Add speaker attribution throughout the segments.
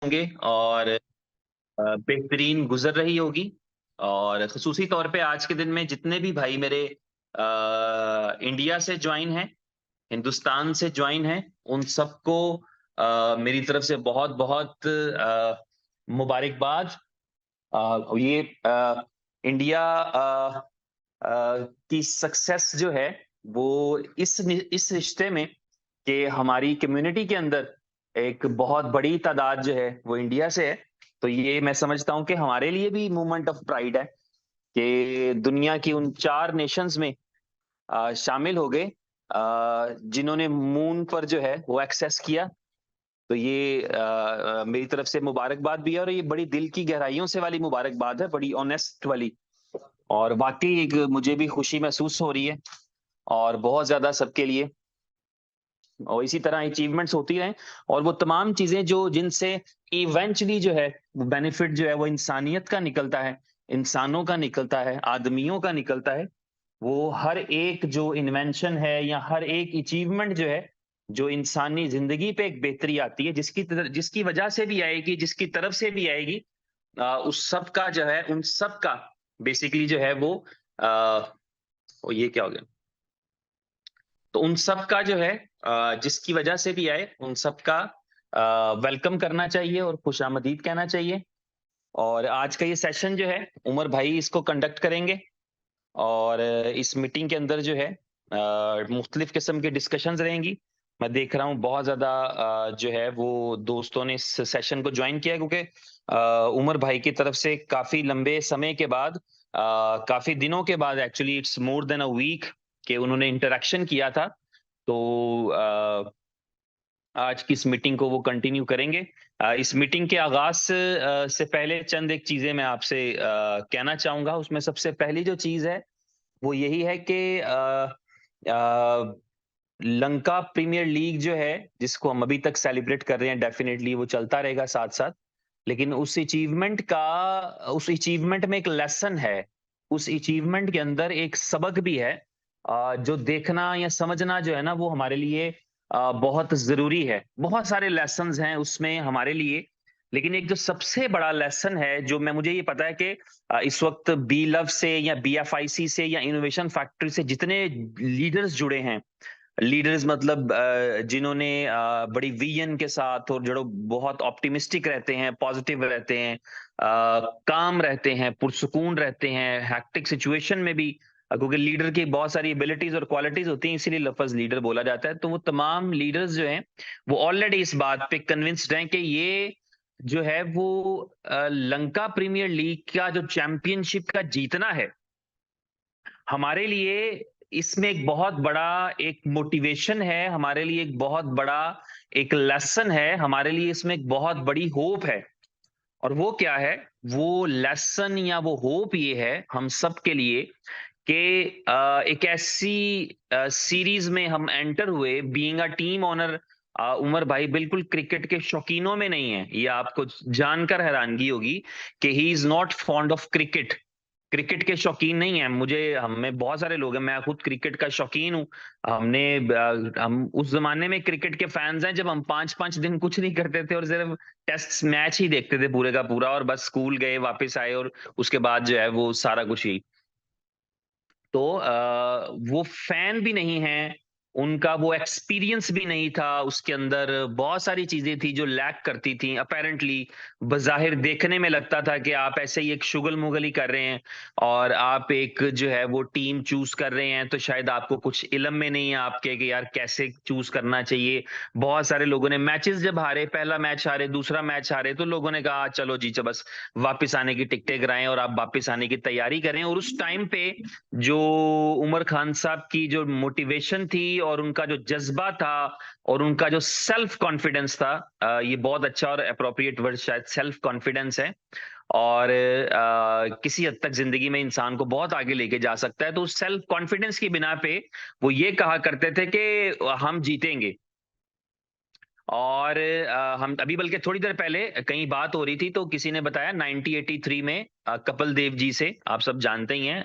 Speaker 1: होंगे और बेहतरीन गुजर रही होगी। और खसूसी तौर पे आज के दिन में जितने भी भाई मेरे इंडिया से ज्वाइन हैं, हिंदुस्तान से ज्वाइन हैं, उन सबको मेरी तरफ से बहुत बहुत मुबारकबाद। ये इंडिया की सक्सेस जो है वो इस रिश्ते में कि हमारी कम्युनिटी के अंदर एक बहुत बड़ी तादाद जो है वो इंडिया से है। तो ये मैं समझता हूँ कि हमारे लिए भी मूवमेंट ऑफ प्राइड है कि दुनिया की उन 4 नेशंस में शामिल हो गए जिन्होंने मून पर जो है वो एक्सेस किया। तो ये मेरी तरफ से मुबारकबाद भी है, और ये बड़ी दिल की गहराइयों से वाली मुबारकबाद है, बड़ी ऑनेस्ट वाली। और वाकई एक मुझे भी खुशी महसूस हो रही है, और बहुत ज्यादा सबके लिए। और इसी तरह अचीवमेंट्स होती रहें, और वो तमाम चीजें जो जिनसे इवेंचुअली जो है वो बेनिफिट जो है वो इंसानियत का निकलता है, इंसानों का निकलता है, आदमियों का निकलता है। वो हर एक जो इन्वेंशन है या हर एक अचीवमेंट जो है, जो इंसानी जिंदगी पे एक बेहतरी आती है, जिसकी वजह से भी आएगी, जिसकी तरफ से भी आएगी, उस सब का जो है, उन सब का बेसिकली जो है आ, वो ये क्या हो गया, तो उन सब का जो है जिसकी वजह से भी आए, उन सब का वेलकम करना चाहिए और खुशामदीद कहना चाहिए। और आज का ये सेशन जो है उमर भाई इसको कंडक्ट करेंगे, और इस मीटिंग के अंदर जो है मुख्तलिफ किस्म की डिस्कशंस रहेंगी। मैं देख रहा हूँ बहुत ज्यादा जो है वो दोस्तों ने इस सेशन को ज्वाइन किया, क्योंकि उमर भाई की तरफ से काफी लंबे समय के बाद, काफी दिनों के बाद, actually it's more than a week कि उन्होंने इंटरेक्शन किया था। तो आज की इस मीटिंग को वो कंटिन्यू करेंगे। इस मीटिंग के आगाज से पहले चंद एक चीजें मैं आपसे कहना चाहूंगा। उसमें सबसे पहली जो चीज है वो यही है कि लंका प्रीमियर लीग जो है, जिसको हम अभी तक सेलिब्रेट कर रहे हैं, डेफिनेटली वो चलता रहेगा साथ साथ। लेकिन उस अचीवमेंट में एक लेसन है, उस अचीवमेंट के अंदर एक सबक भी है, जो देखना या समझना जो है ना वो हमारे लिए बहुत जरूरी है। बहुत सारे लेसन्स हैं उसमें हमारे लिए, लेकिन एक जो सबसे बड़ा लेसन है, जो मैं मुझे ये पता है कि इस वक्त बी लव से या BFIC से या इनोवेशन फैक्ट्री से जितने लीडर्स जुड़े हैं, लीडर्स मतलब जिन्होंने बड़ी विजन के साथ, और जो बहुत ऑप्टिमिस्टिक रहते हैं, पॉजिटिव रहते हैं, काम रहते हैं, पुरसुकून रहते हैं हैक्टिक सिचुएशन में भी, क्योंकि लीडर की बहुत सारी एबिलिटीज और क्वालिटीज होती हैं, इसीलिए लफ्ज लीडर बोला जाता है। तो वो तमाम लीडर्स जो हैं वो ऑलरेडी इस बात पे कन्विंस्ड हैं कि ये जो है वो लंका प्रीमियर लीग का जो चैंपियनशिप का जीतना है, हमारे लिए इसमें एक बहुत बड़ा एक मोटिवेशन है, हमारे लिए एक बहुत बड़ा एक लेसन है, हमारे लिए इसमें एक बहुत बड़ी होप है। और वो क्या है? वो लेसन या वो होप ये है हम सब के लिए कि एक ऐसी सीरीज में हम एंटर हुए, being a team owner. Umar भाई बिल्कुल क्रिकेट के शौकीनों में नहीं है, ये आपको जानकर हैरानगी होगी कि he is not fond of cricket. Cricket के शौकीन नहीं है। मुझे हम में बहुत सारे लोग हैं, मैं खुद क्रिकेट का शौकीन हूँ। हम उस जमाने में क्रिकेट के फैंस हैं जब हम 5-5 दिन कुछ नहीं करते थे और सिर्फ टेस्ट मैच ही देखते थे पूरे का पूरा, और बस स्कूल गए वापस आए, और उसके बाद जो है वो सारा कुछ ही। तो वो फैन भी नहीं है, उनका वो एक्सपीरियंस भी नहीं था, उसके अंदर बहुत सारी चीजें थी जो लैक करती थी अपेरेंटली। बज़ाहिर देखने में लगता था कि आप ऐसे ही एक शुगल मुगल ही कर रहे हैं, और आप एक जो है वो टीम चूज कर रहे हैं, तो शायद आपको कुछ इल्म में नहीं है आपके कि यार कैसे चूज करना चाहिए। बहुत सारे लोगों ने मैचेस जब हारे, पहला मैच हारे, दूसरा मैच हारे, तो लोगों ने कहा चलो जी, बस वापस आने की टिकटें कराएं और आप वापस आने की तैयारी करें। और उस टाइम पे जो उमर खान साहब की जो मोटिवेशन थी और उनका जो जज्बा था और उनका जो सेल्फ कॉन्फिडेंस था, ये बहुत अच्छा और अप्रोप्रिएट वर्ड शायद सेल्फ कॉन्फिडेंस है, और किसी हद तक जिंदगी में इंसान को बहुत आगे लेके जा सकता है। तो उस सेल्फ कॉन्फिडेंस की बिना पे वो ये कहा करते थे कि हम जीतेंगे। और हम अभी बल्कि थोड़ी देर पहले कहीं बात हो रही थी तो किसी ने बताया 1983 में कपिल देव जी से, आप सब जानते ही हैं,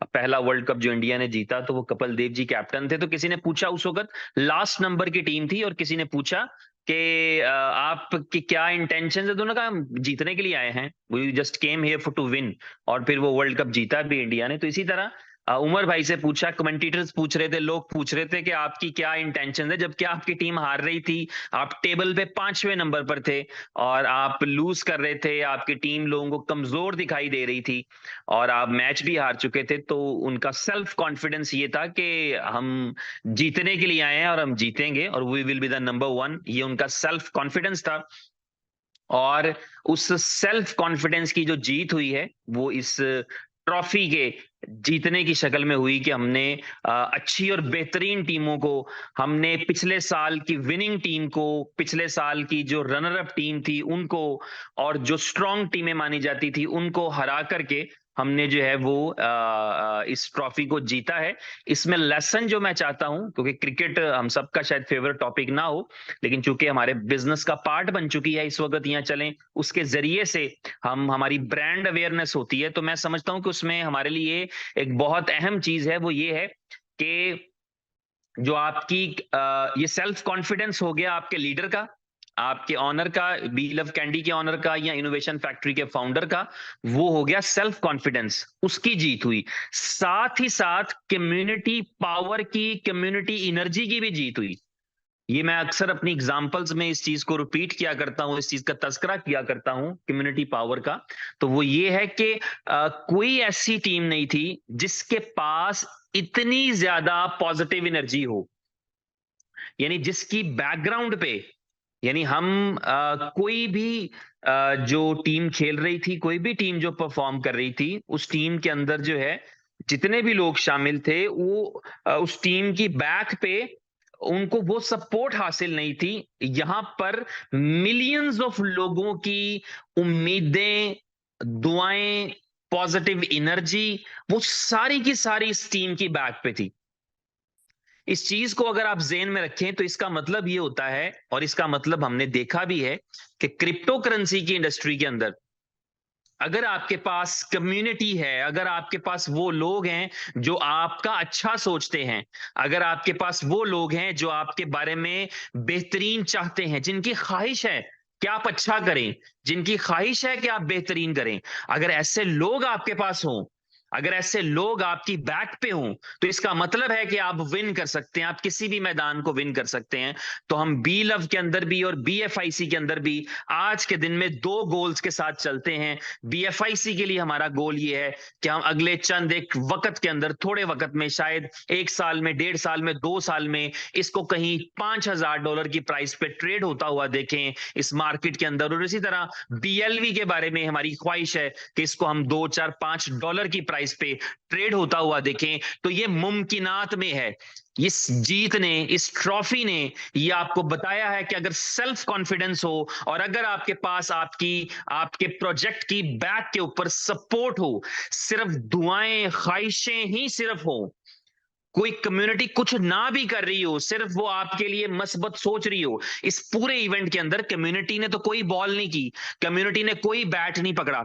Speaker 1: पहला वर्ल्ड कप जो इंडिया ने जीता तो वो कपिल देव जी कैप्टन थे। तो किसी ने पूछा, उस वक्त लास्ट नंबर की टीम थी, और किसी ने पूछा कि आपकी क्या इंटेंशन है। दोनों का हम जीतने के लिए आए हैं, we just came here for to win, और फिर वो वर्ल्ड कप जीता भी इंडिया ने। तो इसी तरह उमर भाई से पूछा, कमेंटेटर्स पूछ रहे थे, लोग पूछ रहे थे कि आपकी क्या इंटेंशन है, जबकि आपकी टीम हार रही थी, आप टेबल पे 5वें नंबर पर थे और आप लूज कर रहे थे, आपकी टीम लोगों को कमजोर दिखाई दे रही थी और आप मैच भी हार चुके थे। तो उनका सेल्फ कॉन्फिडेंस ये था कि हम जीतने के लिए आए हैं और हम जीतेंगे और we will be the number 1, ये उनका सेल्फ कॉन्फिडेंस था। और उस सेल्फ कॉन्फिडेंस की जो जीत हुई है वो इस ट्रॉफी के जीतने की शक्ल में हुई कि हमने अच्छी और बेहतरीन टीमों को, हमने पिछले साल की विनिंग टीम को, पिछले साल की जो रनर अप टीम थी उनको, और जो स्ट्रांग टीमें मानी जाती थी उनको हरा करके हमने जो है वो इस ट्रॉफी को जीता है। इसमें लेसन जो मैं चाहता हूं, क्योंकि क्रिकेट हम सबका शायद फेवरेट टॉपिक ना हो, लेकिन चूंकि हमारे बिजनेस का पार्ट बन चुकी है इस वक्त, यहाँ चलें उसके जरिए से हम, हमारी ब्रांड अवेयरनेस होती है, तो मैं समझता हूं कि उसमें हमारे लिए एक बहुत अहम चीज है, वो ये है कि जो आपकी ये सेल्फ कॉन्फिडेंस हो गया आपके लीडर का, आपके ऑनर का, बी लव कैंडी के ऑनर का या इनोवेशन फैक्ट्री के फाउंडर का, वो हो गया सेल्फ कॉन्फिडेंस, उसकी जीत हुई। साथ ही साथ कम्युनिटी पावर की, कम्युनिटी एनर्जी की भी जीत हुई। ये मैं अक्सर अपनी एग्जांपल्स में इस चीज को रिपीट किया करता हूं, इस चीज का तस्करा किया करता हूं कम्युनिटी पावर का। तो वो ये है कि कोई ऐसी टीम नहीं थी जिसके पास इतनी ज्यादा पॉजिटिव एनर्जी हो, यानी जिसकी बैकग्राउंड पे, यानी हम कोई भी जो टीम खेल रही थी, कोई भी टीम जो परफॉर्म कर रही थी, उस टीम के अंदर जो है जितने भी लोग शामिल थे, वो उस टीम की बैक पे उनको वो सपोर्ट हासिल नहीं थी। यहां पर मिलियंस ऑफ लोगों की उम्मीदें, दुआएं, पॉजिटिव एनर्जी, वो सारी की सारी इस टीम की बैक पे थी। इस चीज को अगर आप जेन में रखें तो इसका मतलब ये होता है, और इसका मतलब हमने देखा भी है, कि क्रिप्टो करेंसी की इंडस्ट्री के अंदर अगर आपके पास कम्युनिटी है, अगर आपके पास वो लोग हैं जो आपका अच्छा सोचते हैं, अगर आपके पास वो लोग हैं जो आपके बारे में बेहतरीन चाहते हैं, जिनकी ख्वाहिश है कि आप अच्छा करें, जिनकी ख्वाहिश है कि आप बेहतरीन करें, अगर ऐसे लोग आपके पास हों, अगर ऐसे लोग आपकी बैक पे हों, तो इसका मतलब है कि आप विन कर सकते हैं, आप किसी भी मैदान को विन कर सकते हैं। तो हम बी लव के अंदर भी और बीएफआईसी के अंदर भी आज के दिन में 2 गोल्स के साथ चलते हैं। बीएफआईसी के लिए हमारा गोल ये है कि हम अगले चंद एक वक्त के अंदर, थोड़े वक्त में, शायद 1 साल में, 1.5 साल में, 2 साल में, इसको कहीं $5,000 की प्राइस पे ट्रेड होता हुआ देखें इस मार्केट के अंदर। और इसी तरह बीएलवी के बारे में हमारी ख्वाहिश है कि इसको हम $2, 4, 5 की प्राइस पे ट्रेड होता हुआ देखें। तो ये मुमकिनात में है। इस जीत ने, इस ट्रॉफी ने ये आपको बताया है कि अगर सेल्फ कॉन्फिडेंस हो और अगर आपके पास आपके प्रोजेक्ट की बैक के ऊपर सपोर्ट हो, सिर्फ दुआएं, ख्वाहिशें ही सिर्फ हो, कोई कम्युनिटी कुछ ना भी कर रही हो, सिर्फ वो आपके लिए मस्बत सोच रही हो, इस पूरे इवेंट के अंदर कम्युनिटी ने तो कोई बॉल नहीं की, कम्युनिटी ने कोई बैट नहीं पकड़ा,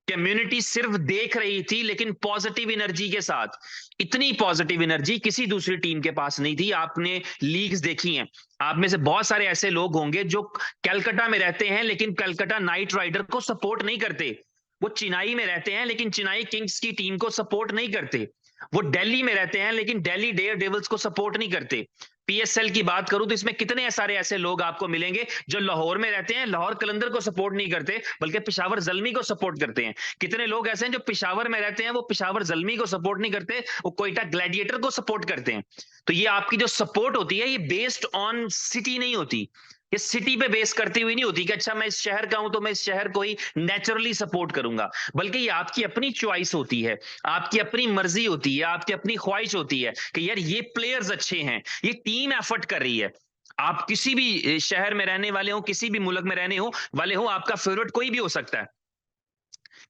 Speaker 1: कम्युनिटी सिर्फ देख रही थी, लेकिन पॉजिटिव एनर्जी के साथ। इतनी पॉजिटिव एनर्जी किसी दूसरी टीम के पास नहीं थी। आपने लीग्स देखी हैं, आप में से बहुत सारे ऐसे लोग होंगे जो कलकत्ता में रहते हैं लेकिन कलकत्ता नाइट राइडर को सपोर्ट नहीं करते, वो चेन्नई में रहते हैं लेकिन चेन्नई किंग्स की टीम को सपोर्ट नहीं करते, वो दिल्ली में रहते हैं लेकिन दिल्ली डेयर डेविल्स को सपोर्ट नहीं करते। पीएसएल की बात करूं तो इसमें कितने सारे ऐसे लोग आपको मिलेंगे जो लाहौर में रहते हैं, लाहौर कलंदर को सपोर्ट नहीं करते बल्कि पेशावर जल्मी को सपोर्ट करते हैं। कितने लोग ऐसे हैं जो पेशावर में रहते हैं, वो पेशावर जल्मी को सपोर्ट नहीं करते, वो कोयटा ग्लैडिएटर को सपोर्ट करते हैं। तो ये आपकी जो सपोर्ट होती है, ये बेस्ड ऑन सिटी नहीं होती, ये सिटी पे बेस करती हुई नहीं होती कि अच्छा मैं इस शहर का हूं तो मैं इस शहर को ही नेचुरली सपोर्ट करूंगा, बल्कि ये आपकी अपनी चॉइस होती है, आपकी अपनी मर्जी होती है, आपकी अपनी ख्वाहिश होती है कि यार ये प्लेयर्स अच्छे हैं, ये टीम एफर्ट कर रही है। आप किसी भी शहर में रहने वाले हो, किसी भी मुल्क में रहने हो वाले हो, आपका फेवरेट कोई भी हो सकता है।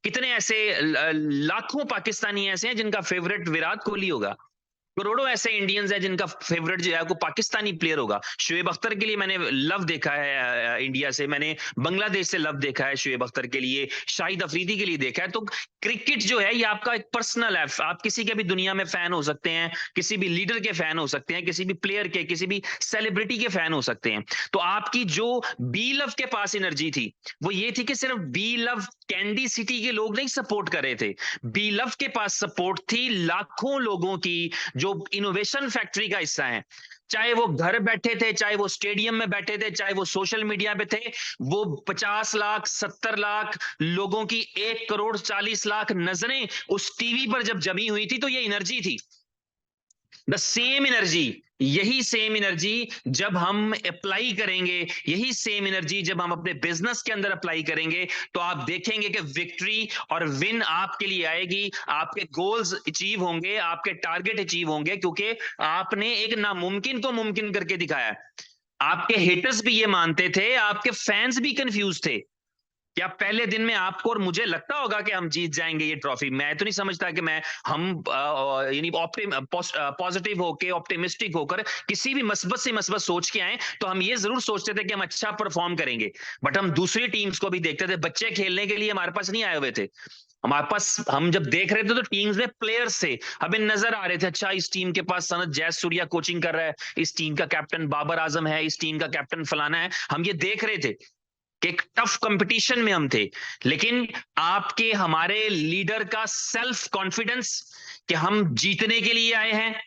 Speaker 1: कितने ऐसे लाखों पाकिस्तानी ऐसे हैं जिनका फेवरेट विराट कोहली होगा, करोड़ों ऐसे इंडियंस हैं जिनका फेवरेट जो है वो पाकिस्तानी प्लेयर होगा। शुएब अख्तर के लिए मैंने लव देखा है इंडिया से, मैंने बांग्लादेश से लव देखा है शुएब अख्तर के लिए, शाहिद अफरीदी के लिए देखा है। तो क्रिकेट जो है ये आपका एक पर्सनल है, आप किसी के भी दुनिया में फैन हो सकते हैं, किसी भी लीडर के फैन हो सकते हैं, किसी भी प्लेयर के, किसी भी सेलिब्रिटी के फैन हो सकते हैं। तो आपकी जो बी लव के पास एनर्जी थी वो ये थी कि सिर्फ बी लव कैंडी सिटी के लोग नहीं सपोर्ट कर रहे थे, बी लव के पास सपोर्ट थी लाखों लोगों की जो इनोवेशन फैक्ट्री का हिस्सा है। चाहे वो घर बैठे थे, चाहे वो स्टेडियम में बैठे थे, चाहे वो सोशल मीडिया पे थे, वो 50 लाख 70 लाख लोगों की 1 करोड़ 40 लाख नजरें उस टीवी पर जब जमी हुई थी, तो ये एनर्जी थी, द सेम एनर्जी। यही सेम एनर्जी जब हम अप्लाई करेंगे, यही सेम एनर्जी जब हम अपने बिजनेस के अंदर अप्लाई करेंगे, तो आप देखेंगे कि विक्ट्री और विन आपके लिए आएगी, आपके गोल्स अचीव होंगे, आपके टारगेट अचीव होंगे, क्योंकि आपने एक नामुमकिन को मुमकिन करके दिखाया। आपके हेटर्स भी ये मानते थे, आपके फैंस भी कंफ्यूज थे। क्या पहले दिन में आपको और मुझे लगता होगा कि हम जीत जाएंगे ये ट्रॉफी? मैं तो नहीं समझता कि मैं हम यानी पॉजिटिव होकर, ऑप्टिमिस्टिक होकर किसी भी मस्बत से मस्बत सोच के आए, तो हम ये जरूर सोचते थे कि हम अच्छा परफॉर्म करेंगे। बट हम दूसरी टीम्स को भी देखते थे, बच्चे खेलने के लिए हमारे पास नहीं आए हुए थे, हमारे पास, हम जब देख रहे थे तो टीम्स में प्लेयर्स थे, हमें नजर आ रहे थे, अच्छा इस टीम के पास सनत जयसूर्या कोचिंग कर रहा है, इस टीम का कैप्टन बाबर आजम है, इस टीम का कैप्टन फलाना है, हम ये देख रहे थे कि एक टफ कंपटीशन में हम थे। लेकिन आपके हमारे लीडर का सेल्फ कॉन्फिडेंस कि हम जीतने के लिए आए हैं,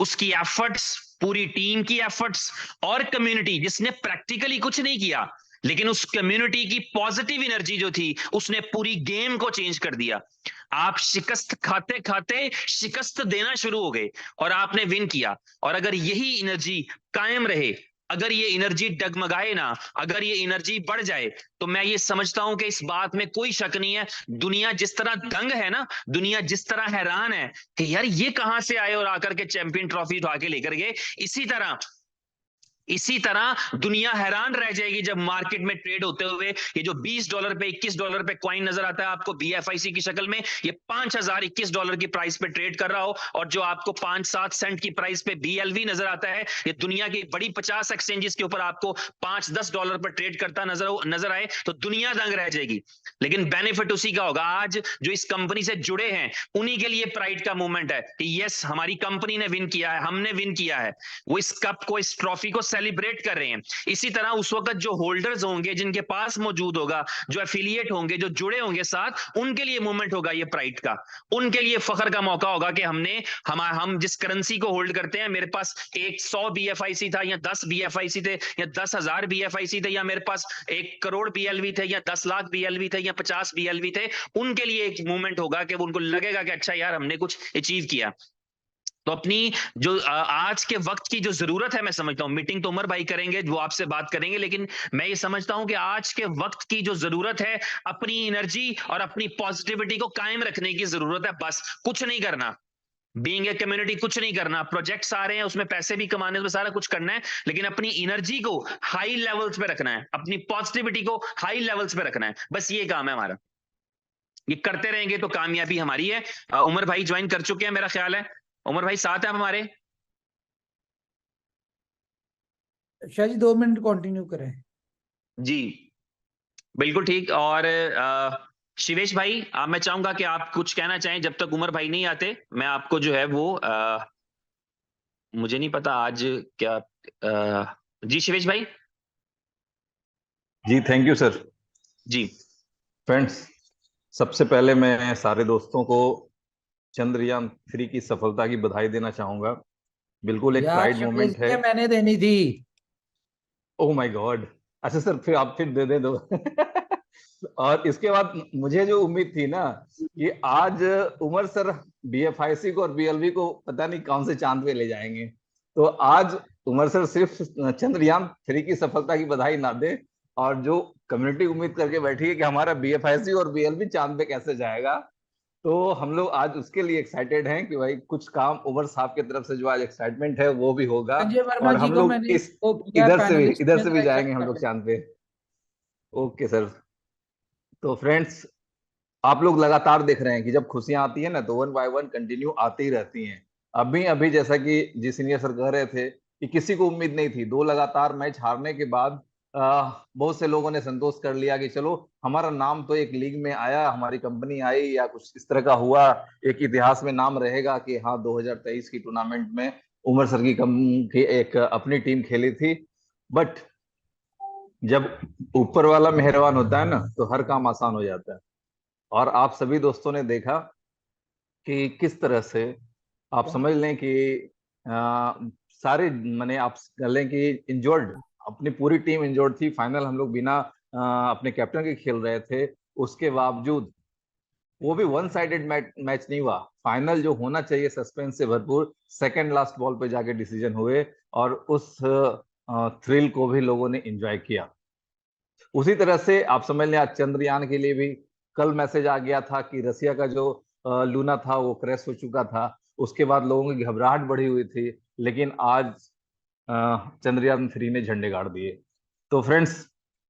Speaker 1: उसकी एफर्ट्स, पूरी टीम की एफर्ट्स, और कम्युनिटी जिसने प्रैक्टिकली कुछ नहीं किया, लेकिन उस कम्युनिटी की पॉजिटिव एनर्जी जो थी उसने पूरी गेम को चेंज कर दिया। आप शिकस्त खाते खाते शिकस्त देना शुरू हो गए और आपने विन किया। और अगर यही एनर्जी कायम रहे, अगर ये एनर्जी डगमगाए ना, अगर ये एनर्जी बढ़ जाए, तो मैं ये समझता हूं कि इस बात में कोई शक नहीं है, दुनिया जिस तरह दंग है ना, दुनिया जिस तरह हैरान है कि यार ये कहां से आए और आकर के चैंपियन ट्रॉफी उठा के लेकर गए, इसी तरह दुनिया हैरान रह जाएगी जब मार्केट में ट्रेड होते हुए ये जो $20 पे $21 पे कॉइन नजर आता है आपको बीएफआईसी की शक्ल में, ये $5021 की प्राइस पे ट्रेड कर रहा हो, और जो आपको 5-7 सेंट की प्राइस पे बीएलवी नजर आता है, ये दुनिया की बड़ी 50 एक्सचेंजेस के ऊपर आपको $5-10 पर ट्रेड करता नजर आए, तो दुनिया दंग रह जाएगी। लेकिन बेनिफिट उसी का होगा, आज जो इस कंपनी से जुड़े हैं उन्हीं के लिए प्राइड का मूवमेंट है कि यस हमारी कंपनी ने विन किया है, हमने विन किया है, वो इस कप को, इस ट्रॉफी को सेलिब्रेट कर रहे हैं। इसी तरह उस वक्त जो होल्डर्स होंगे, जिनके पास मौजूद होगा, जो एफिलिएट होंगे, जो जुड़े होंगे साथ, उनके लिए मूवमेंट होगा ये प्राइड का, उनके लिए फख्र का मौका होगा कि हम जिस करेंसी को होल्ड करते हैं, मेरे पास एक 100 बीएफआईसी था या 10 बीएफआईसी थे या 10,000 बीएफआईसी थे, या मेरे पास 1 करोड़ बीएलवी थे या 10 लाख बीएलवी थे या 50 बीएलवी थे, उनके लिए एक मूवमेंट होगा कि उनको लगेगा कि अच्छा यार हमने कुछ अचीव किया। तो अपनी जो आज के वक्त की जो जरूरत है, मैं समझता हूं, मीटिंग तो उमर भाई करेंगे, वो आपसे बात करेंगे, लेकिन मैं ये समझता हूं कि आज के वक्त की जो जरूरत है, अपनी एनर्जी और अपनी पॉजिटिविटी को कायम रखने की जरूरत है, बस कुछ नहीं करना। बीइंग ए कम्युनिटी कुछ नहीं करना, प्रोजेक्ट्स आ रहे हैं उसमें पैसे भी कमाने, उसमें सारा कुछ करना है, लेकिन अपनी एनर्जी को हाई लेवल्स पे रखना है, अपनी पॉजिटिविटी को हाई लेवल्स पे रखना है, बस ये काम है हमारा। ये करते रहेंगे तो कामयाबी हमारी है। उमर भाई ज्वाइन कर चुके हैं मेरा ख्याल है, उमर भाई साथ हैं आप हमारे?
Speaker 2: शाह जी 2 मिनट कंटिन्यू करें।
Speaker 1: जी बिल्कुल ठीक। और शिवेश भाई, मैं चाहूंगा कि आप कुछ कहना चाहें जब तक उमर भाई नहीं आते, मैं आपको जो है वो मुझे नहीं पता आज क्या जी शिवेश भाई।
Speaker 3: जी थैंक यू सर।
Speaker 1: जी
Speaker 3: फ्रेंड्स, सबसे पहले मैं सारे दोस्तों को चंद्रयान 3 की सफलता की बधाई देना चाहूंगा। बिल्कुल एक
Speaker 2: यार
Speaker 3: प्राइड मोमेंट है।
Speaker 2: मैंने देनी थी।
Speaker 3: Oh my God. अच्छा सर, फिर आप फिर दे दो। और इसके बाद मुझे जो उम्मीद थी ना कि आज उमर सर बीएफआईसी को और बीएलवी को पता नहीं कौन से चांद पे ले जाएंगे, तो आज उमर सर सिर्फ चंद्रयान 3 की सफलता की बधाई ना दे, और जो कम्युनिटी उम्मीद करके बैठी है कि हमारा बीएफआईसी और बीएलवी चांद पे कैसे जाएगा, तो हम लोग आज उसके लिए एक्साइटेड हैं कि भाई कुछ काम उमर साहब की तरफ से जो आज एक्साइटमेंट है वो भी होगा,
Speaker 2: संजय वर्मा
Speaker 3: और
Speaker 2: जी
Speaker 3: हम
Speaker 2: को
Speaker 3: लोग
Speaker 2: मैंने
Speaker 3: इस
Speaker 2: वो किया पैनलिस्ट
Speaker 3: इधर
Speaker 2: में,
Speaker 3: से
Speaker 2: जरा
Speaker 3: भी जाएंगे
Speaker 2: एक्सेप्ट
Speaker 3: हम
Speaker 2: कर
Speaker 3: लोग
Speaker 2: लें।
Speaker 3: चांद पे। Okay sir. तो फ्रेंड्स, आप लोग लगातार देख रहे हैं कि जब खुशियां आती है ना तो 1 बाय 1 कंटिन्यू आती ही रहती हैं। अभी अभी जैसा कि जी सीनियर सर कह रहे थे कि किसी को उम्मीद नहीं थी, 2 लगातार मैच हारने के बाद बहुत से लोगों ने संतोष कर लिया कि चलो हमारा नाम तो एक लीग में आया, हमारी कंपनी आई या कुछ इस तरह का हुआ, एक इतिहास में नाम रहेगा कि हाँ 2023 की टूर्नामेंट में उमर सर की एक अपनी टीम खेली थी। बट जब ऊपर वाला मेहरबान होता है ना तो हर काम आसान हो जाता है। और आप सभी दोस्तों ने देखा कि किस तरह से आप समझ लें कि सारे माने आप कह लें कि इंजोर्ड, अपनी पूरी टीम इंजोर्ड थी। फाइनल हम लोग बिना अपने कैप्टन के खेल रहे थे, उसके बावजूद वो भी वन साइडेड मैच नहीं हुआ। फाइनल जो होना चाहिए सस्पेंस से भरपूर, सेकंड लास्ट बॉल पे जाके डिसीजन हुए और उस थ्रिल को भी लोगों ने एंजॉय किया। उसी तरह से आप समझ लें आज चंद्रयान के लिए भी कल मैसेज आ गया था कि रसिया का जो लूना था वो क्रैश हो चुका था। उसके बाद लोगों की घबराहट बढ़ी हुई थी, लेकिन आज चंद्रयान 3 ने झंडे गाड़ दिए। तो फ्रेंड्स,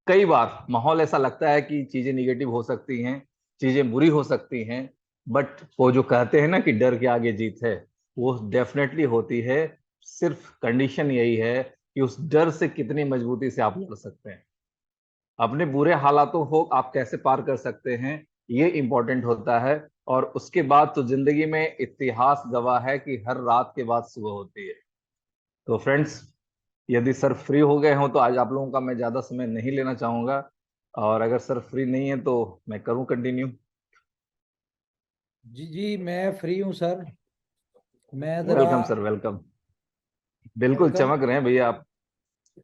Speaker 3: कई बार माहौल ऐसा लगता है कि चीजें निगेटिव हो सकती हैं, चीजें बुरी हो सकती हैं, बट वो जो कहते हैं ना कि डर के आगे जीत है, वो डेफिनेटली होती है। सिर्फ कंडीशन यही है कि उस डर से कितनी मजबूती से आप लड़ सकते हैं, अपने बुरे हालातों को आप कैसे पार कर सकते हैं, ये इंपॉर्टेंट होता है। और उसके बाद तो जिंदगी में इतिहास गवाह है कि हर रात के बाद सुबह होती है। तो फ्रेंड्स, यदि सर फ्री हो गए हों तो आज आप लोगों का मैं ज्यादा समय नहीं लेना चाहूंगा, और अगर सर फ्री नहीं है तो मैं करूं कंटिन्यू।
Speaker 2: जी जी, मैं फ्री हूँ सर। मैं जरा
Speaker 3: वेलकम सर, वेलकम। बिल्कुल
Speaker 2: वेलकम।
Speaker 3: चमक रहे हैं भैया आप,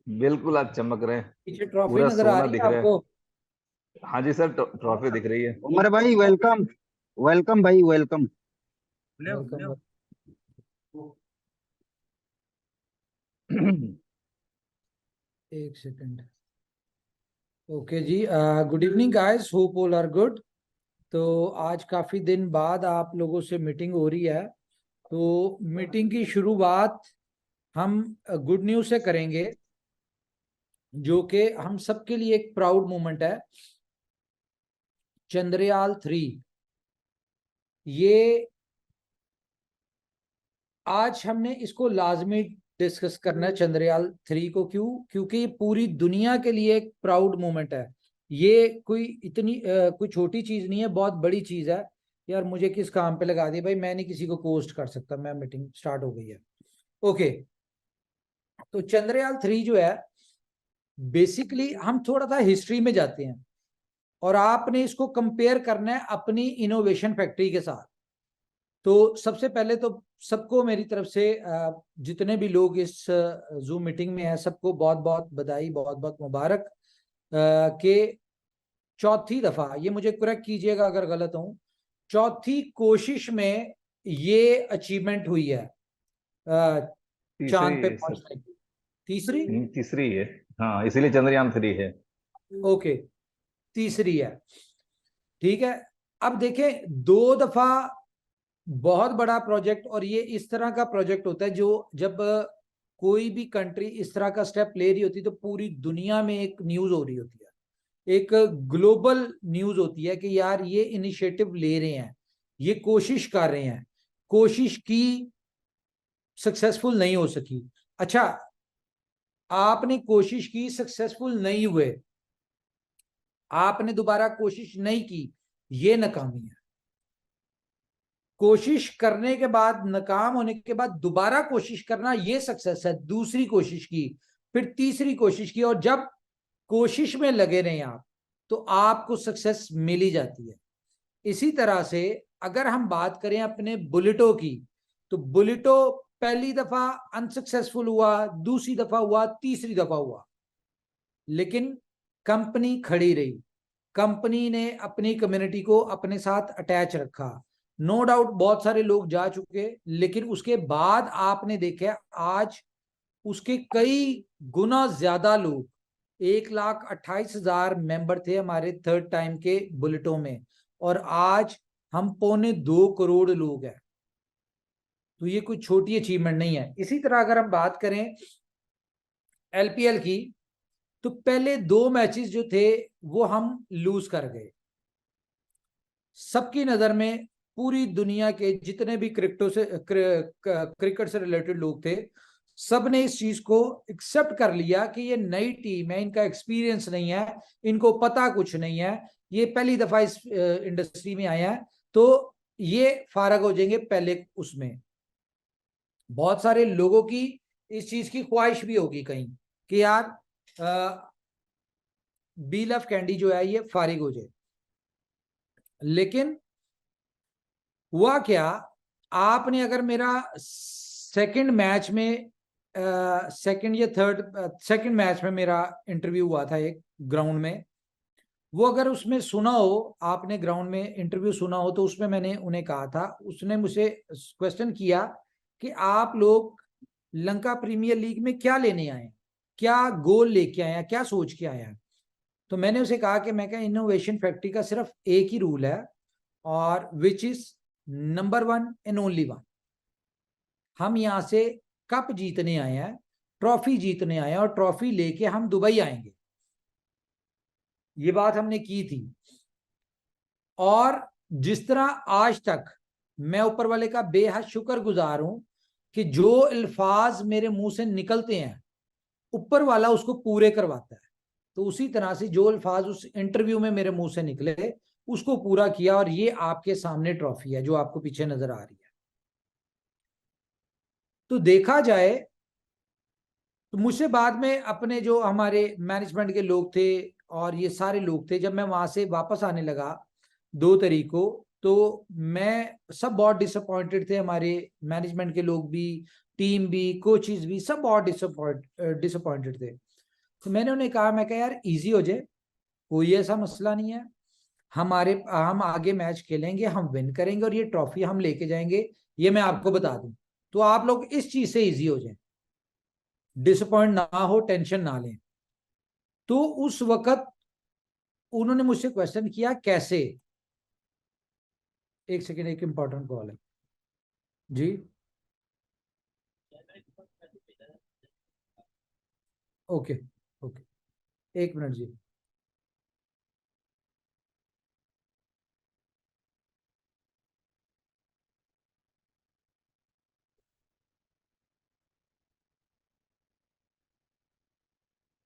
Speaker 3: बिल्कुल आज चमक रहे हैं,
Speaker 2: पीछे ट्रॉफी
Speaker 3: पूरा
Speaker 2: नजर आ
Speaker 3: सोना
Speaker 2: रही
Speaker 3: दिख
Speaker 2: है
Speaker 3: रहा है।
Speaker 2: आपको?
Speaker 3: हाँ जी सर, ट्रॉफी दिख रही है।
Speaker 4: उमर भाई वेलकम। वेलकम भाई वेलकम।
Speaker 2: वेलकम। एक second. Okay ji, good evening guys, hope all are good. तो आज काफी दिन बाद आप लोगों से मीटिंग हो रही है। तो मीटिंग की शुरुआत हम गुड न्यूज से करेंगे, जो कि हम सबके लिए एक प्राउड मोमेंट है। चंद्रयान-3 ये आज हमने इसको लाजमी डिस्कस करना है। चंद्रयान-3 को क्यों? क्योंकि ये पूरी दुनिया के लिए एक प्राउड मोमेंट है। ये कोई इतनी कोई छोटी चीज नहीं है, बहुत बड़ी चीज है। यार मुझे किस काम पे लगा दिया भाई, मैं नहीं किसी को पोस्ट कर सकता। मैं मीटिंग स्टार्ट हो गई है। ओके, तो चंद्रयान-3 जो है, बेसिकली हम थोड़ा सा हिस्ट्री में जाते हैं और आपने इसको कंपेयर करना है अपनी इनोवेशन फैक्ट्री के साथ। तो सबसे पहले तो सबको मेरी तरफ से, जितने भी लोग इस जूम मीटिंग में हैं, सबको बहुत बहुत बधाई, बहुत बहुत मुबारक कि चौथी दफा, ये मुझे करेक्ट कीजिएगा अगर गलत हूं, चौथी कोशिश में ये अचीवमेंट हुई है चांद
Speaker 3: तीसरी
Speaker 2: पे
Speaker 3: है सर।
Speaker 2: पहुंचने की। तीसरी?
Speaker 3: तीसरी है। हाँ, इसीलिए चंद्रयान 3 है।
Speaker 2: ओके, तीसरी है। ठीक है। अब देखें, 2 दफा बहुत बड़ा प्रोजेक्ट, और ये इस तरह का प्रोजेक्ट होता है जो जब कोई भी कंट्री इस तरह का स्टेप ले रही होती है तो पूरी दुनिया में एक न्यूज हो रही होती है, एक ग्लोबल न्यूज होती है कि यार ये इनिशिएटिव ले रहे हैं, ये कोशिश कर रहे हैं, कोशिश की, सक्सेसफुल नहीं हो सकी। अच्छा, आपने कोशिश की, सक्सेसफुल नहीं हुए, आपने दोबारा कोशिश नहीं की, ये नाकामी है। कोशिश करने के बाद, नाकाम होने के बाद दोबारा कोशिश करना, ये सक्सेस है। दूसरी कोशिश की, फिर तीसरी कोशिश की, और जब कोशिश में लगे रहे आप तो आपको सक्सेस मिल ही जाती है। इसी तरह से अगर हम बात करें अपने बुलेटो की, तो बुलेटो पहली दफा अनसक्सेसफुल हुआ, दूसरी दफा हुआ, तीसरी दफा हुआ, लेकिन कंपनी खड़ी रही। कंपनी ने अपनी कम्युनिटी को अपने साथ अटैच रखा। नो डाउट बहुत सारे लोग जा चुके, लेकिन उसके बाद आपने देखा आज उसके कई गुना ज्यादा लोग, 1,28,000 मेंबर थे हमारे थर्ड टाइम के बुलेटों में, और आज हम 2.25 करोड़ लोग हैं। तो ये कोई छोटी अचीवमेंट नहीं है। इसी तरह अगर हम बात करें एलपीएल की, तो पहले 2 मैचेस जो थे वो हम लूज कर गए। सबकी नजर में पूरी दुनिया के जितने भी क्रिकेट से रिलेटेड लोग थे, सब ने इस चीज को एक्सेप्ट कर लिया कि ये नई टीम है, इनका एक्सपीरियंस नहीं है, इनको पता कुछ नहीं है, ये पहली दफा इस इंडस्ट्री में आया है, तो ये फारग हो जाएंगे पहले उसमें। बहुत सारे लोगों की इस चीज की ख्वाहिश भी होगी कहीं कि यार बी लव कैंडी जो है ये फारिग हो जाए। लेकिन हुआ क्या, आपने अगर मेरा सेकंड मैच में सेकंड मैच में मेरा इंटरव्यू हुआ था एक ग्राउंड में, वो अगर उसमें सुना हो, आपने ग्राउंड में इंटरव्यू सुना हो, तो उसमें मैंने उन्हें कहा था, उसने मुझे क्वेश्चन किया कि आप लोग लंका प्रीमियर लीग में क्या लेने आए, क्या गोल लेके आए हैं, क्या सोच के आए हैं। तो मैंने उसे कहा कि मैं क्या, इनोवेशन फैक्ट्री का सिर्फ एक ही रूल है, और which is number 1 and only 1। हम यहां से कप जीतने आए हैं, ट्रॉफी जीतने आए हैं, और ट्रॉफी लेके हम दुबई आएंगे। ये बात हमने की थी। और जिस तरह आज तक मैं ऊपर वाले का बेहद शुक्रगुजार हूं कि जो अल्फाज मेरे मुंह से निकलते हैं ऊपर वाला उसको पूरे करवाता है, तो उसी तरह से जो अल्फाज उस इंटरव्यू में मेरे मुंह से निकले उसको पूरा किया, और ये आपके सामने ट्रॉफी है जो आपको पीछे नजर आ रही है। तो देखा जाए तो मुझसे बाद में अपने जो हमारे मैनेजमेंट के लोग थे और ये सारे लोग थे, जब मैं वहां से वापस आने लगा 2 तारीख को, तो मैं सब बहुत डिसअपॉइंटेड थे, हमारे मैनेजमेंट के लोग भी, टीम भी, कोचेस भी, सब बहुत डिसअपॉइंटेड थे। तो मैंने उन्हें कहा, मैं कहा यार इजी हो जाए, कोई ऐसा मसला नहीं है, हम आगे मैच खेलेंगे, हम विन करेंगे और ये ट्रॉफी हम लेके जाएंगे, ये मैं आपको बता दूं। तो आप लोग इस चीज से इजी हो जाए, डिसअपॉइंट ना हो, टेंशन ना लें। तो उस वक्त उन्होंने मुझसे क्वेश्चन किया कैसे। एक सेकेंड, एक इंपॉर्टेंट कॉल है जी। ओके ओके, 1 मिनट जी।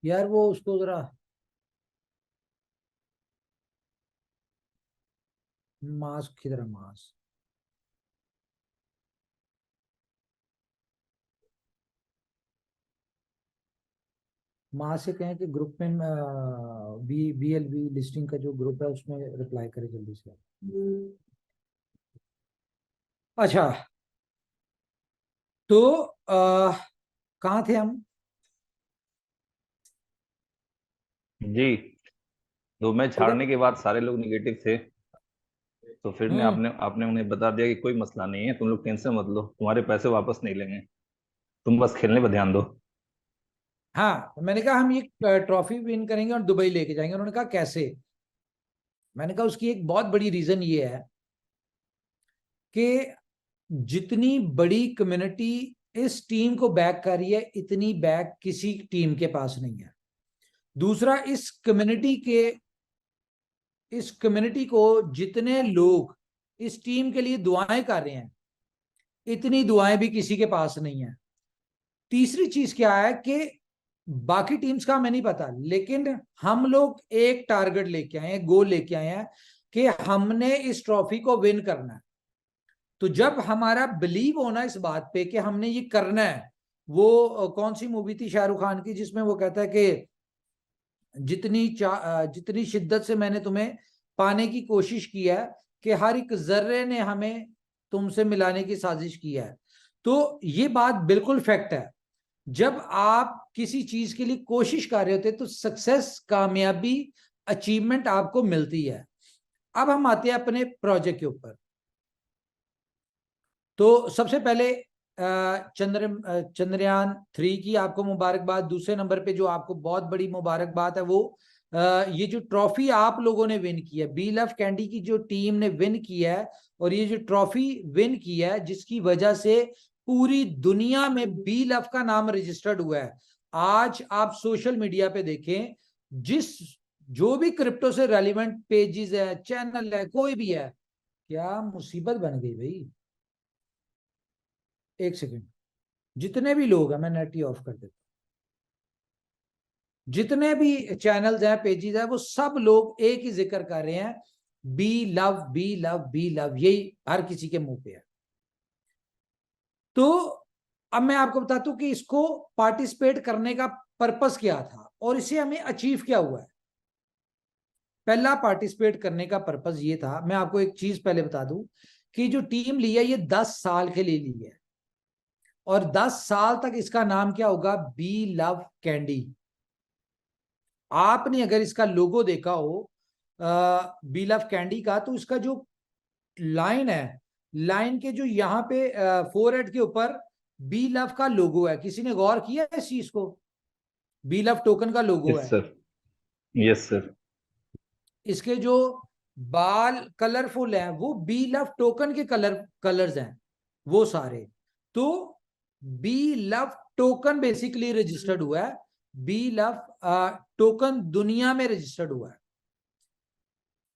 Speaker 2: यार वो उसको जरा मास्क की तरह मास्क, माँ से कहें कि ग्रुप में BLV लिस्टिंग का जो ग्रुप है उसमें रिप्लाई करे जल्दी से। अच्छा, तो कहाँ थे हम?
Speaker 3: जी, 2 मैच हारने के बाद सारे लोग निगेटिव थे, तो फिर ने आपने उन्हें बता दिया कि कोई मसला नहीं है, तुम लोग टेंशन मत लो, तुम्हारे पैसे वापस नहीं लेंगे, तुम बस खेलने पर ध्यान दो।
Speaker 2: हाँ, तो मैंने कहा हम ये ट्रॉफी विन करेंगे और दुबई लेके जाएंगे। उन्होंने कहा कैसे? मैंने कहा उसकी एक बहुत बड़ी रीजन ये है कि जितनी बड़ी कम्युनिटी इस टीम को बैक कर रही है, इतनी बैक किसी टीम के पास नहीं है। दूसरा, इस कम्युनिटी को जितने लोग इस टीम के लिए दुआएं कर रहे हैं, इतनी दुआएं भी किसी के पास नहीं है। तीसरी चीज क्या है कि बाकी टीम्स का हमें नहीं पता, लेकिन हम लोग एक टारगेट लेके आए हैं, गोल लेके आए हैं कि हमने इस ट्रॉफी को विन करना है। तो जब हमारा बिलीव होना इस बात पे कि हमने ये करना है, वो कौन सी मूवी थी शाहरुख खान की जिसमें वो कहता है कि जितनी शिद्दत से मैंने तुम्हें पाने की कोशिश की है कि हर एक जर्रे ने हमें तुमसे मिलाने की साजिश की है। तो ये बात बिल्कुल फैक्ट है। जब आप किसी चीज के लिए कोशिश कर रहे होते तो सक्सेस, कामयाबी, अचीवमेंट आपको मिलती है। अब हम आते हैं अपने प्रोजेक्ट के ऊपर। तो सबसे पहले चंद्रयान 3 की आपको मुबारकबाद। दूसरे नंबर पे जो आपको बहुत बड़ी मुबारकबाद है वो ये जो ट्रॉफी आप लोगों ने विन की है, बी लव कैंडी की जो टीम ने विन की है, और ये जो ट्रॉफी विन की है जिसकी वजह से पूरी दुनिया में बी लव का नाम रजिस्टर्ड हुआ है। आज आप सोशल मीडिया पे देखें, जो भी क्रिप्टो से रेलिवेंट पेजेस है, चैनल है, कोई भी है, क्या मुसीबत बन गई भाई। एक सेकंड, जितने भी लोग हैं मैं नेट ही ऑफ कर देता हूं। जितने भी चैनल्स हैं, पेजेस हैं, वो सब लोग एक ही जिक्र कर रहे हैं, B love B love B love, यही हर किसी के मुंह पे है। तो अब मैं आपको बताता हूं कि इसको पार्टिसिपेट करने का पर्पस क्या था और इसे हमें अचीव क्या हुआ है। पहला पार्टिसिपेट करने का पर्पस ये था, मैं आपको एक चीज पहले बता दूं कि जो टीम ली है ये 10 साल के लिए ली है और 10 साल तक इसका नाम क्या होगा, बी लव कैंडी। आपने अगर इसका लोगो देखा हो बी लव कैंडी का, तो इसका जो लाइन है, लाइन के जो यहाँ पे फोरहेड के ऊपर बी लव का लोगो है। किसी ने गौर किया है इस चीज को? बी लव टोकन का लोगो
Speaker 3: यस
Speaker 2: है।
Speaker 3: Sir, yes sir.
Speaker 2: इसके जो बाल कलरफुल हैं वो बी लव टोकन के कलर्स हैं वो सारे। तो B love token basically registered हुआ है, बी लव टोकन दुनिया में रजिस्टर्ड हुआ है।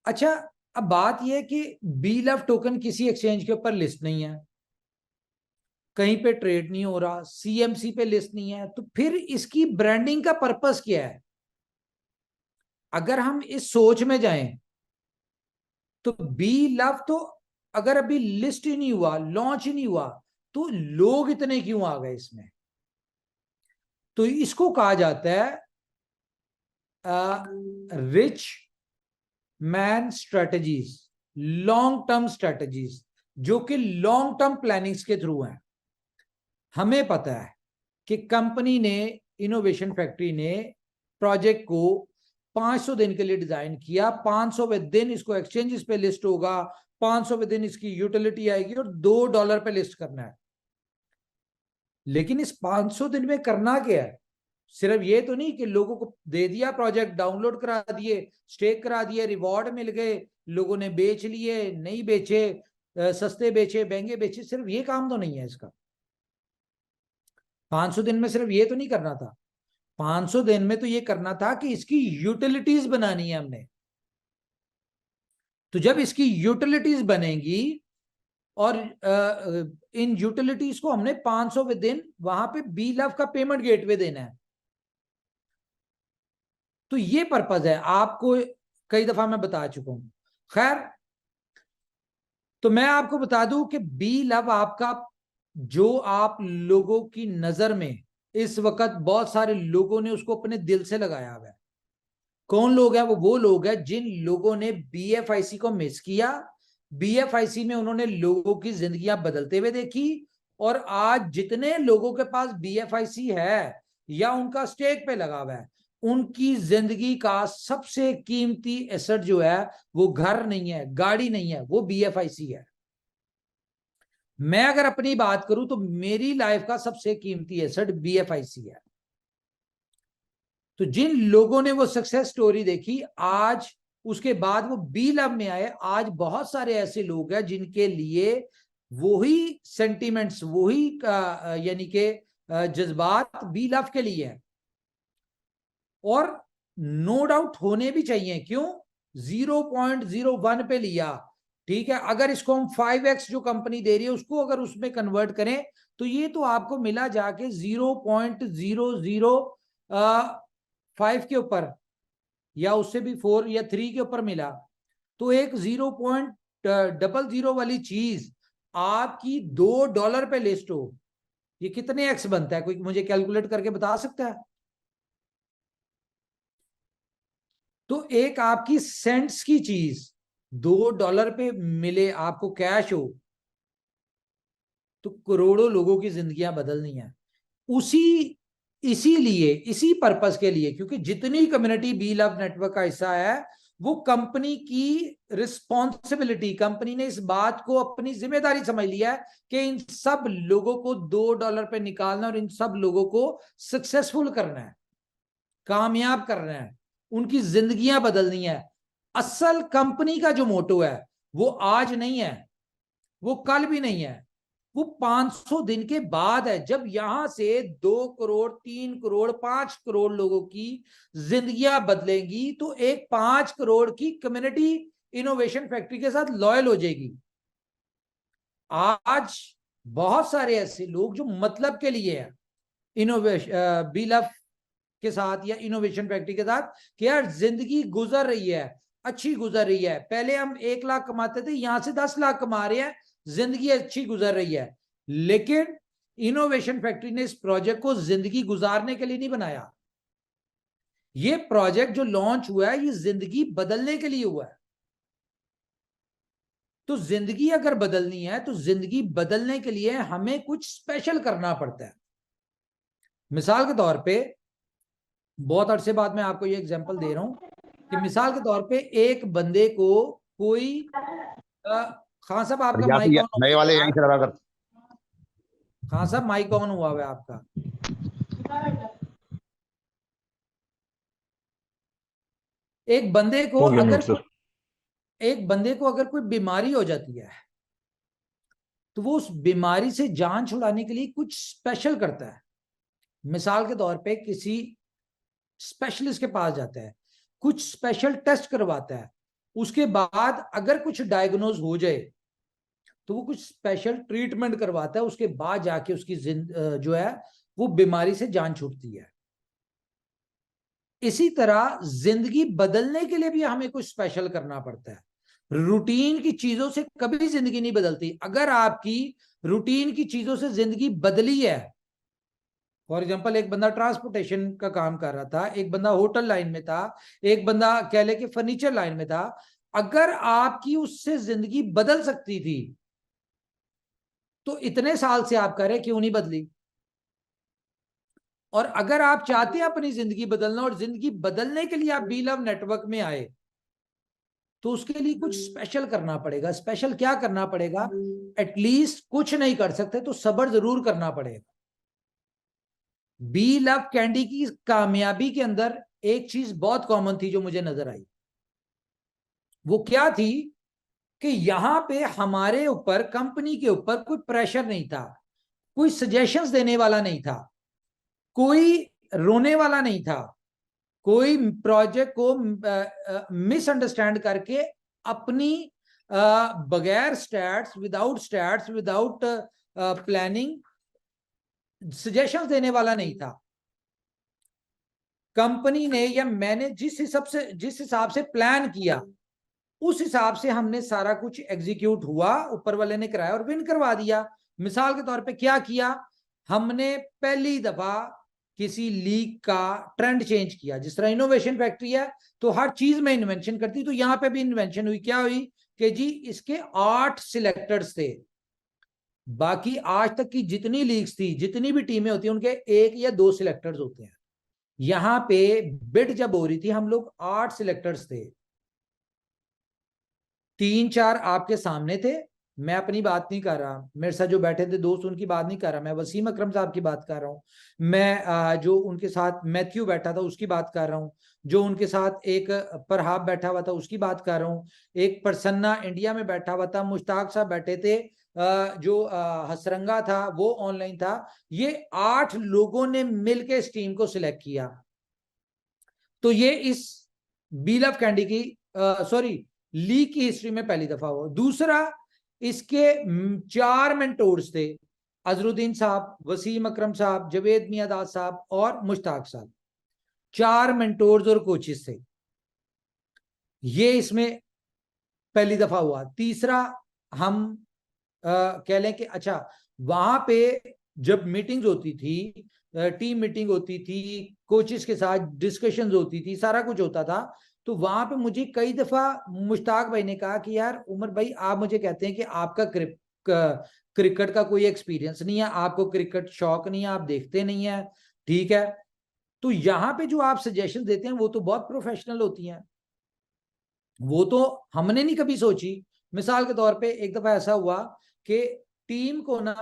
Speaker 2: अच्छा, अब बात यह है कि बी लव टोकन किसी एक्सचेंज के ऊपर लिस्ट नहीं है, कहीं पे ट्रेड नहीं हो रहा, सीएमसी पे लिस्ट नहीं है, तो फिर इसकी ब्रांडिंग का पर्पस क्या है? अगर हम इस सोच में जाएं तो बी लव तो अगर अभी लिस्ट ही नहीं हुआ, लॉन्च ही नहीं हुआ, तो लोग इतने क्यों आ गए इसमें? तो इसको कहा जाता है rich man strategies, long term strategies, जो कि लॉन्ग टर्म प्लानिंग्स के थ्रू हैं। हमें पता है कि कंपनी ने, इनोवेशन फैक्ट्री ने प्रोजेक्ट को 500 दिन के लिए डिजाइन किया, 500वें दिन इसको एक्सचेंजेस पे लिस्ट होगा, 500वें दिन इसकी यूटिलिटी आएगी और $2 पे लिस्ट करना है। लेकिन इस 500 दिन में करना क्या है? सिर्फ ये तो नहीं कि लोगों को दे दिया प्रोजेक्ट, डाउनलोड करा दिए, स्टेक करा दिए, रिवॉर्ड मिल गए, लोगों ने बेच लिए, नहीं बेचे, सस्ते बेचे, महंगे बेचे, सिर्फ ये काम तो नहीं है इसका। 500 दिन में सिर्फ ये तो नहीं करना था, 500 दिन में तो ये करना था कि इसकी यूटिलिटीज बनानी है हमने। तो जब इसकी यूटिलिटीज बनेंगी और इन यूटिलिटीज को हमने 500वें दिन वहां पे बी लव का पेमेंट गेटवे देना है। तो ये पर्पज है, आपको कई दफा मैं बता चुका हूं। खैर, तो मैं आपको बता दूं कि बी लव आपका, जो आप लोगों की नजर में इस वक्त बहुत सारे लोगों ने उसको अपने दिल से लगाया हुआ है। कौन लोग हैं वो लोग हैं जिन लोगों ने बीएफआईसी को मिस किया, बीएफआईसी में उन्होंने लोगों की जिंदगियां बदलते हुए देखी, और आज जितने लोगों के पास बीएफआईसी है या उनका स्टेक पे लगा हुआ है, उनकी जिंदगी का सबसे कीमती एसेट जो है वो घर नहीं है, गाड़ी नहीं है, वो बीएफआईसी है। मैं अगर अपनी बात करूं तो मेरी लाइफ का सबसे कीमती एसेट बीएफआईसी है। तो जिन लोगों ने वो सक्सेस स्टोरी देखी, आज उसके बाद वो बी लव में आए, आज बहुत सारे ऐसे लोग हैं जिनके लिए वही सेंटिमेंट्स, वही यानी कि जज्बात बी लव के लिए है। और नो डाउट होने भी चाहिए। क्यों? 0.01 पे लिया, ठीक है, अगर इसको हम 5x जो कंपनी दे रही है उसको अगर उसमें कन्वर्ट करें तो ये तो आपको मिला जाके 0.005 के ऊपर, या उससे भी 4 या 3 के ऊपर मिला। तो एक 0.00 वाली चीज आपकी $2 पे लिस्ट हो, ये कितने एक्स बनता है? कोई मुझे कैलकुलेट करके बता सकता है? तो एक आपकी सेंट्स की चीज $2 पे मिले, आपको कैश हो, तो करोड़ों लोगों की जिंदगियां बदलनी है। इसीलिए, इसी पर्पस के लिए, क्योंकि जितनी कम्युनिटी बी लव नेटवर्क का हिस्सा है, वो कंपनी की रिस्पॉन्सिबिलिटी, कंपनी ने इस बात को अपनी जिम्मेदारी समझ लिया है कि इन सब लोगों को $2 पे निकालना और इन सब लोगों को सक्सेसफुल करना है, कामयाब करना है, उनकी जिंदगियां बदलनी है। असल कंपनी का जो मोटो है वो आज नहीं है, वो कल भी नहीं है, वो 500 दिन के बाद है, जब यहां से 2 करोड़, 3 करोड़, 5 करोड़ लोगों की जिंदगियां बदलेंगी तो एक 5 करोड़ की कम्युनिटी इनोवेशन फैक्ट्री के साथ लॉयल हो जाएगी। आज बहुत सारे ऐसे लोग जो मतलब के लिए है इनोवेशन बीलफ के साथ या इनोवेशन फैक्ट्री के साथ कि यार जिंदगी गुजर रही है, अच्छी गुजर रही है। पहले हम 1 लाख कमाते थे, यहां से 10 लाख कमा रहे हैं, जिंदगी अच्छी गुजर रही है। लेकिन इनोवेशन फैक्ट्री ने इस प्रोजेक्ट को जिंदगी गुजारने के लिए नहीं बनाया। ये प्रोजेक्ट जो लॉन्च हुआ है, ये जिंदगी बदलने के लिए हुआ है। तो जिंदगी अगर बदलनी है तो जिंदगी बदलने के लिए हमें कुछ स्पेशल करना पड़ता है। मिसाल के तौर पे, बहुत अरसे बाद मैं आपको ये एग्जांपल दे रहा हूं कि मिसाल के तौर पे एक बंदे को कोई खान साहब आपका
Speaker 3: या
Speaker 2: माइक
Speaker 3: तो
Speaker 2: ऑन
Speaker 3: नए वाले यहीं से लगा कर।
Speaker 2: खान साहब माइक ऑन हुआ है आपका। एक बंदे को
Speaker 3: हो गया
Speaker 2: अगर
Speaker 3: म्यूट सर।
Speaker 2: एक बंदे को अगर कोई बीमारी हो जाती है तो वो उस बीमारी से जान छुड़ाने के लिए कुछ स्पेशल करता है। मिसाल के तौर पे किसी स्पेशलिस्ट के पास जाता है, कुछ स्पेशल टेस्ट करवाता है, उसके बाद अगर कुछ डायग्नोज हो जाए तो वो कुछ स्पेशल ट्रीटमेंट करवाता है, उसके बाद जाके उसकी जो है वो बीमारी से जान छूटती है। इसी तरह जिंदगी बदलने के लिए भी हमें कुछ स्पेशल करना पड़ता है। रूटीन की चीजों से कभी जिंदगी नहीं बदलती। अगर आपकी रूटीन की चीजों से जिंदगी बदली है, फॉर एग्जाम्पल एक बंदा ट्रांसपोर्टेशन का काम कर रहा था, एक बंदा होटल लाइन में था, एक बंदा कह ले कि फर्नीचर लाइन में था, अगर आपकी उससे जिंदगी बदल सकती थी तो इतने साल से आप कर रहे क्यों नहीं बदली? और अगर आप चाहते हैं अपनी जिंदगी बदलना और जिंदगी बदलने के लिए आप बी लव नेटवर्क में आए तो उसके लिए कुछ स्पेशल करना पड़ेगा। स्पेशल क्या करना पड़ेगा? एटलीस्ट कुछ नहीं कर सकते तो सब्र जरूर करना पड़ेगा। बी लव कैंडी की कामयाबी के अंदर एक चीज बहुत कॉमन थी जो मुझे नजर आई। वो क्या थी कि यहां पे हमारे ऊपर, कंपनी के ऊपर कोई प्रेशर नहीं था, कोई सजेशंस देने वाला नहीं था, कोई रोने वाला नहीं था, कोई प्रोजेक्ट को मिसअंडरस्टैंड करके अपनी बगैर स्टैट्स विदाउट प्लानिंग सजेशंस देने वाला नहीं था। कंपनी ने या मैंने जिस हिसाब से प्लान किया उस हिसाब से हमने सारा कुछ एग्जीक्यूट हुआ, ऊपर वाले ने कराया और विन करवा दिया। मिसाल के तौर पे क्या किया हमने? पहली दफा किसी लीग का ट्रेंड चेंज किया। जिस तरह इनोवेशन फैक्ट्री है तो हर चीज में इन्वेंशन करती, तो यहां पे भी इन्वेंशन हुई। क्या हुई कि जी इसके 8 सिलेक्टर्स थे, बाकी आज तक की जितनी लीग्स थी, जितनी भी टीमें होती हैं, उनके 1 या 2 सिलेक्टर्स होते हैं। यहां पे बिड जब हो रही थी हम लोग 8 सिलेक्टर्स थे, 3-4 आपके सामने थे। मैं अपनी बात नहीं कर रहा, मेरे साथ जो बैठे थे दोस्त उनकी बात नहीं कर रहा, मैं वसीम अकरम साहब की बात कर रहा हूँ। मैं जो उनके साथ मैथ्यू बैठा था उसकी बात कर रहा हूँ, जो उनके साथ एक परहाब बैठा हुआ था उसकी बात कर रहा हूँ, एक प्रसन्ना इंडिया में बैठा हुआ था, मुश्ताक साहब बैठे थे, जो हसरंगा था वो ऑनलाइन था। ये 8 लोगों ने मिलकर इस टीम को सिलेक्ट किया। तो ये इस बी लव कैंडी की लीग की हिस्ट्री में पहली दफा हुआ। दूसरा, इसके 4 मेंटोर्स थे, अजरुद्दीन साहब, वसीम अकरम साहब, जवेद मियादाद साहब और मुश्ताक साहब। 4 मेंटोर्स और कोचेस थे। ये इसमें पहली दफा हुआ। तीसरा, हम कह लें कि अच्छा वहां पे जब मीटिंग्स होती थी, टीम मीटिंग होती थी, कोचेस के साथ डिस्कशंस होती थी, सारा कुछ होता था, तो वहां पे मुझे कई दफा मुश्ताक भाई ने कहा कि यार उमर भाई आप मुझे कहते हैं कि आपका क्रिकेट का कोई एक्सपीरियंस नहीं है, आपको क्रिकेट शौक नहीं है, आप देखते नहीं है, ठीक है, तो यहाँ पे जो आप सजेशन देते हैं वो तो बहुत प्रोफेशनल होती हैं, वो तो हमने नहीं कभी सोची। मिसाल के तौर पे एक दफा ऐसा हुआ कि टीम को ना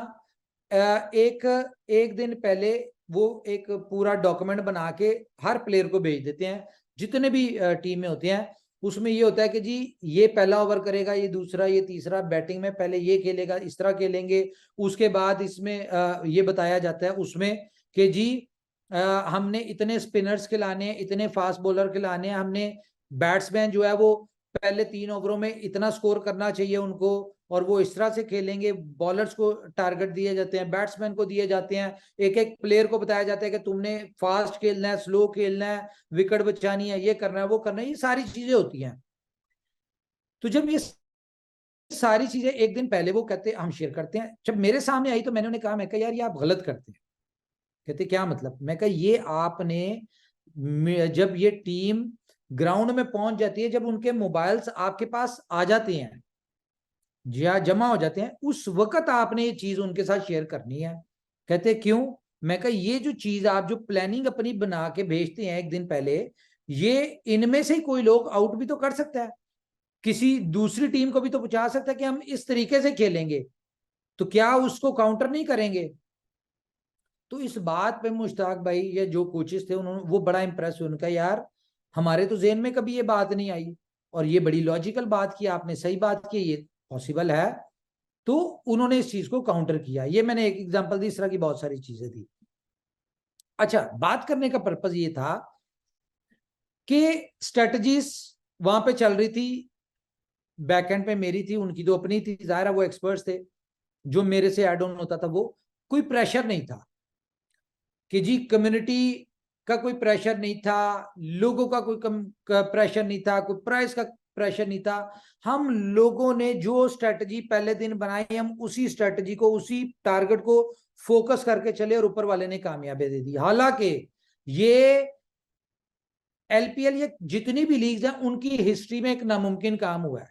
Speaker 2: एक दिन पहले वो एक पूरा डॉक्यूमेंट बना के हर प्लेयर को भेज देते हैं, जितने भी टीम में होते हैं। उसमें ये होता है कि जी ये पहला ओवर करेगा, ये दूसरा, ये तीसरा, बैटिंग में पहले ये खेलेगा, इस तरह खेलेंगे। उसके बाद इसमें ये बताया जाता है उसमें कि जी हमने इतने स्पिनर्स खिलाने हैं, इतने फास्ट बॉलर खिलाने हैं, हमने बैट्समैन जो है वो पहले 3 ओवरों में इतना स्कोर करना चाहिए उनको, और वो इस तरह से खेलेंगे। बॉलर्स को टारगेट दिए जाते हैं, बैट्समैन को दिए जाते हैं, एक एक प्लेयर को बताया जाता है कि तुमने फास्ट खेलना है, स्लो खेलना है, विकेट बचानी है, ये करना है, वो करना है, ये सारी चीजें होती हैं। तो जब ये सारी चीजें एक दिन पहले वो कहते हम शेयर करते हैं, जब मेरे सामने आई तो मैंने उन्हें कहा, मैं कहा यार ये आप गलत करते हैं। कहते क्या मतलब? मैं कहा ये आपने, जब ये टीम ग्राउंड में पहुंच जाती है, जब उनके मोबाइल्स आपके पास आ जाते हैं या जमा हो जाते हैं, उस वक्त आपने ये चीज उनके साथ शेयर करनी है। कहते क्यों? मैं कहा ये जो चीज आप जो प्लानिंग अपनी बना के भेजते हैं एक दिन पहले, ये इनमें से कोई लोग आउट भी तो कर सकता है, किसी दूसरी टीम को भी तो पहुंचा सकता है कि हम इस तरीके से खेलेंगे, तो क्या उसको काउंटर नहीं करेंगे? तो इस बात पे मुश्ताक भाई या जो कोचेस थे उन्होंने वो बड़ा इंप्रेस हुए, उनका यार हमारे तो जेहन में कभी ये बात नहीं आई, और ये बड़ी लॉजिकल बात की आपने, सही बात की, ये पॉसिबल है। तो उन्होंने इस चीज को काउंटर किया। ये मैंने एक एग्जांपल दी, इस तरह की बहुत सारी चीजें दी। अच्छा, बात करने का पर्पज ये था कि स्ट्रेटजीज वहां पे चल रही थी, बैकएंड पे मेरी थी, उनकी तो अपनी थी, जाहिर है वो एक्सपर्ट्स थे, जो मेरे से ऐड ऑन होता था वो, कोई प्रेशर नहीं था कि जी कम्युनिटी का कोई प्रेशर नहीं था, लोगों का कोई प्रेशर नहीं था, कोई प्राइस का प्रेशर नहीं था। हम लोगों ने जो स्ट्रेटजी पहले दिन बनाई, हम उसी स्ट्रेटजी को, उसी टारगेट को फोकस करके चले, और ऊपर वाले ने कामयाबी दे दी। हालांकि ये एलपीएल, ये जितनी भी लीग्स हैं, उनकी हिस्ट्री में एक नामुमकिन काम हुआ है।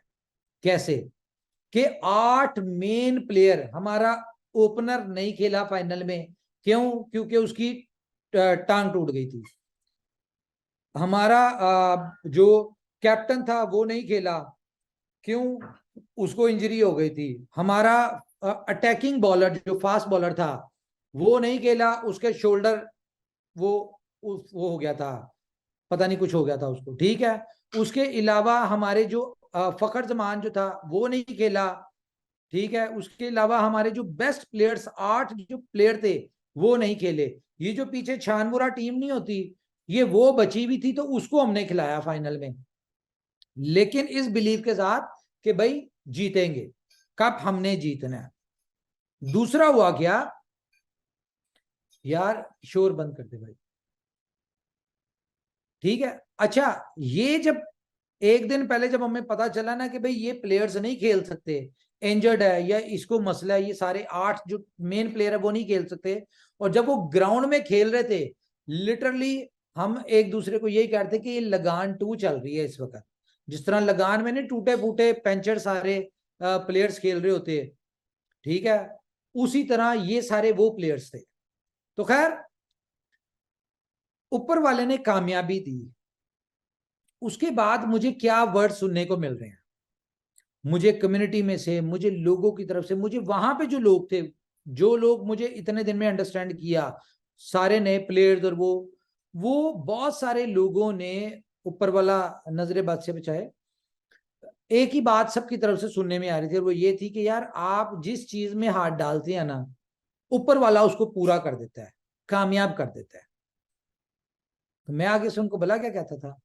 Speaker 2: कैसे? कि 8 मेन प्लेयर, हमारा ओपनर नहीं खेला फाइनल में। क्यों? क्योंकि उसकी टांग टूट गई थी। हमारा जो कैप्टन था वो नहीं खेला। क्यों? उसको इंजरी हो गई थी। हमारा अटैकिंग बॉलर जो फास्ट बॉलर था वो नहीं खेला, उसके शोल्डर वो हो गया था, पता नहीं कुछ हो गया था उसको, ठीक है। उसके अलावा हमारे जो फखर जमान जो था वो नहीं खेला, ठीक है। उसके अलावा हमारे जो बेस्ट प्लेयर्स 8 जो प्लेयर थे वो नहीं खेले। ये जो पीछे छानमुरा टीम नहीं होती, ये वो बची हुई थी, तो उसको हमने खिलाया फाइनल में, लेकिन इस बिलीव के साथ कि भाई जीतेंगे, कप हमने जीतना है। दूसरा हुआ क्या यार, शोर बंद कर दे भाई, ठीक है। अच्छा, ये जब एक दिन पहले जब हमें पता चला ना कि भाई ये प्लेयर्स नहीं खेल सकते, इंजर्ड है या इसको मसला है, ये सारे 8 जो मेन प्लेयर है वो नहीं खेल सकते, और जब वो ग्राउंड में खेल रहे थे, लिटरली हम एक दूसरे को यही कहते कि ये लगान 2 चल रही है इस वक्त। जिस तरह लगान में नहीं टूटे फूटे पेंचर सारे प्लेयर्स खेल रहे होते, ठीक है, उसी तरह ये सारे वो प्लेयर्स थे। तो खैर, ऊपर वाले ने कामयाबी दी। उसके बाद मुझे क्या वर्ड सुनने को मिल रहे हैं, मुझे कम्युनिटी में से, मुझे लोगों की तरफ से, मुझे वहां पे जो लोग थे, जो लोग मुझे इतने दिन में अंडरस्टैंड किया, सारे नए प्लेयर्स, और वो बहुत सारे लोगों ने, ऊपर वाला नजरे बात से बचाए, एक ही बात सबकी तरफ से सुनने में आ रही थी, और वो ये थी कि यार आप जिस चीज में हाथ डालते हैं ना, ऊपर वाला उसको पूरा कर देता है, कामयाब कर देता है। तो मैं आगे से उनको भला क्या कहता था,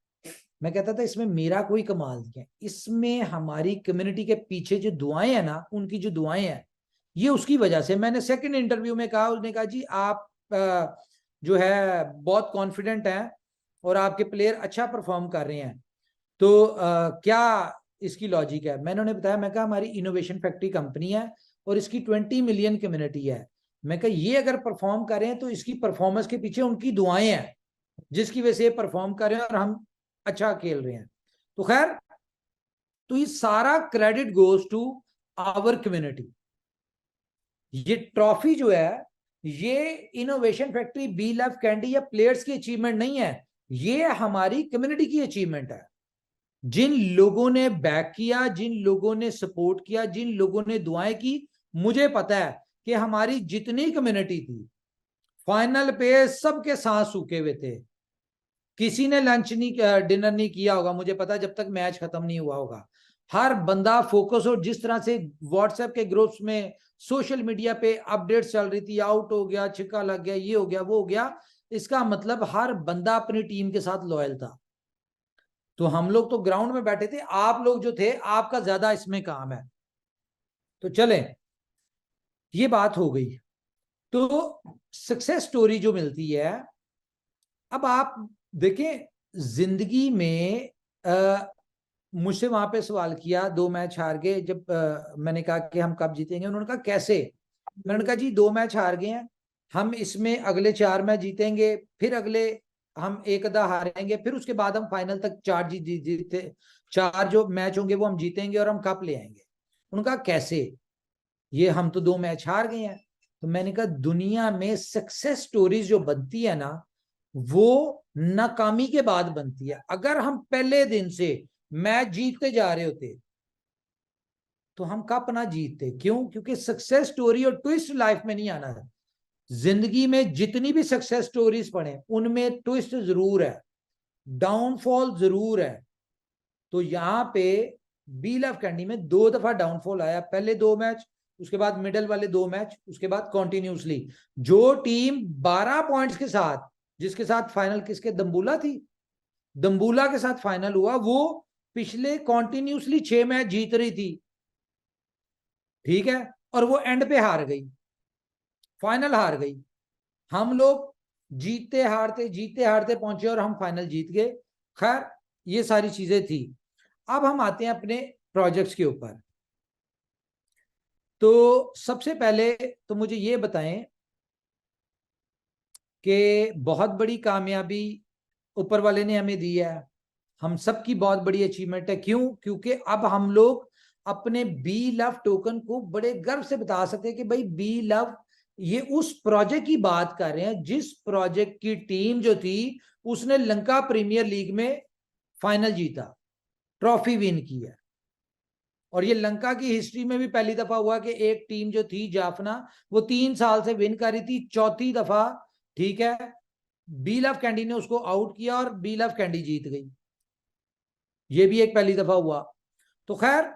Speaker 2: मैं कहता था इसमें मेरा कोई कमाल नहीं है, इसमें हमारी कम्युनिटी के पीछे जो दुआएं हैं ना, उनकी जो दुआएं हैं, ये उसकी वजह से। मैंने सेकंड इंटरव्यू में कहा, उसने कहा जी आप जो है बहुत कॉन्फिडेंट हैं और आपके प्लेयर अच्छा परफॉर्म कर रहे हैं, तो क्या इसकी लॉजिक है? मैंने उन्हें बताया, मैं कहा हमारी इनोवेशन फैक्ट्री कंपनी है और इसकी 20 मिलियन कम्युनिटी है। मैं कहा ये अगर परफॉर्म कर रहे हैं तो इसकी परफॉर्मेंस के पीछे उनकी दुआएं हैं, जिसकी वजह से परफॉर्म कर रहे हैं और हम अच्छा खेल रहे हैं। तो खैर, तो ये सारा credit goes to our community. ये ट्रॉफी जो है, ये innovation factory, B love candy या प्लेयर्स की अचीवमेंट नहीं है, ये हमारी कम्युनिटी की अचीवमेंट है। जिन लोगों ने बैक किया, जिन लोगों ने सपोर्ट किया, जिन लोगों ने दुआएं की, मुझे पता है कि हमारी जितनी कम्युनिटी थी फाइनल पे सबके सांस सूखे हुए थे। किसी ने लंच नहीं, डिनर नहीं किया होगा, मुझे पता है, जब तक मैच खत्म नहीं हुआ होगा। हर बंदा फोकस, और जिस तरह से व्हाट्सएप के ग्रुप्स में, सोशल मीडिया पे अपडेट्स चल रही थी, आउट हो गया, छिक्का लग गया, ये हो गया, वो हो गया, इसका मतलब हर बंदा अपनी टीम के साथ लॉयल था। तो हम लोग तो ग्राउंड में बैठे थे, आप लोग जो थे आपका ज्यादा इसमें काम है। तो चले, ये बात हो गई। तो सक्सेस स्टोरी जो मिलती है, अब आप देखें जिंदगी में मुझसे वहां पे सवाल किया, 2 मैच हार गए, जब मैंने कहा कि हम कब जीतेंगे, उन्होंने कहा कैसे। मैंने कहा जी 2 मैच हार गए हैं, हम इसमें अगले 4 मैच जीतेंगे, फिर अगले हम एक आधा हारेंगे, फिर उसके बाद हम फाइनल तक 4 जीते 4 जो मैच होंगे वो हम जीतेंगे और हम कप ले आएंगे। उन्होंने कहा कैसे, ये हम तो 2 मैच हार गए हैं। तो मैंने कहा दुनिया में सक्सेस स्टोरीज जो बनती है ना, वो नाकामी के बाद बनती है। अगर हम पहले दिन से मैच जीतते जा रहे होते तो हम कप ना जीतते। क्यों? क्योंकि सक्सेस स्टोरी और ट्विस्ट लाइफ में नहीं आना है। जिंदगी में जितनी भी सक्सेस स्टोरीज पढ़े उनमें ट्विस्ट जरूर है, डाउनफॉल जरूर है। तो यहां पे बी लव कैंडी में 2 दफा डाउनफॉल आया, पहले 2 मैच, उसके बाद मिडल वाले 2 मैच, उसके बाद कॉन्टिन्यूसली। जो टीम 12 पॉइंट्स के साथ, जिसके साथ फाइनल किसके, दम्बुला थी, दम्बुला के साथ फाइनल हुआ, वो पिछले कॉन्टिन्यूसली 6 मैच जीत रही थी, ठीक है, और वो एंड पे हार गई, फाइनल हार गई। हम लोग जीतते हारते पहुंचे और हम फाइनल जीत गए। खैर ये सारी चीजें थी। अब हम आते हैं अपने प्रोजेक्ट्स के ऊपर। तो सबसे पहले तो मुझे ये बताएं कि बहुत बड़ी कामयाबी ऊपर वाले ने हमें दी है, हम सबकी बहुत बड़ी अचीवमेंट है। क्यों? क्योंकि अब हम लोग अपने बी लव टोकन को बड़े गर्व से बता सकते हैं कि भाई बी लव, ये उस प्रोजेक्ट की बात कर रहे हैं जिस प्रोजेक्ट की टीम जो थी उसने लंका प्रीमियर लीग में फाइनल जीता, ट्रॉफी विन की है। और ये लंका की हिस्ट्री में भी पहली दफा हुआ कि एक टीम जो थी जाफना, वो 3 साल से विन कर रही थी, चौथी दफा, ठीक है, बी लव कैंडी ने उसको आउट किया और बी लव कैंडी जीत गई। ये भी एक पहली दफा हुआ। तो खैर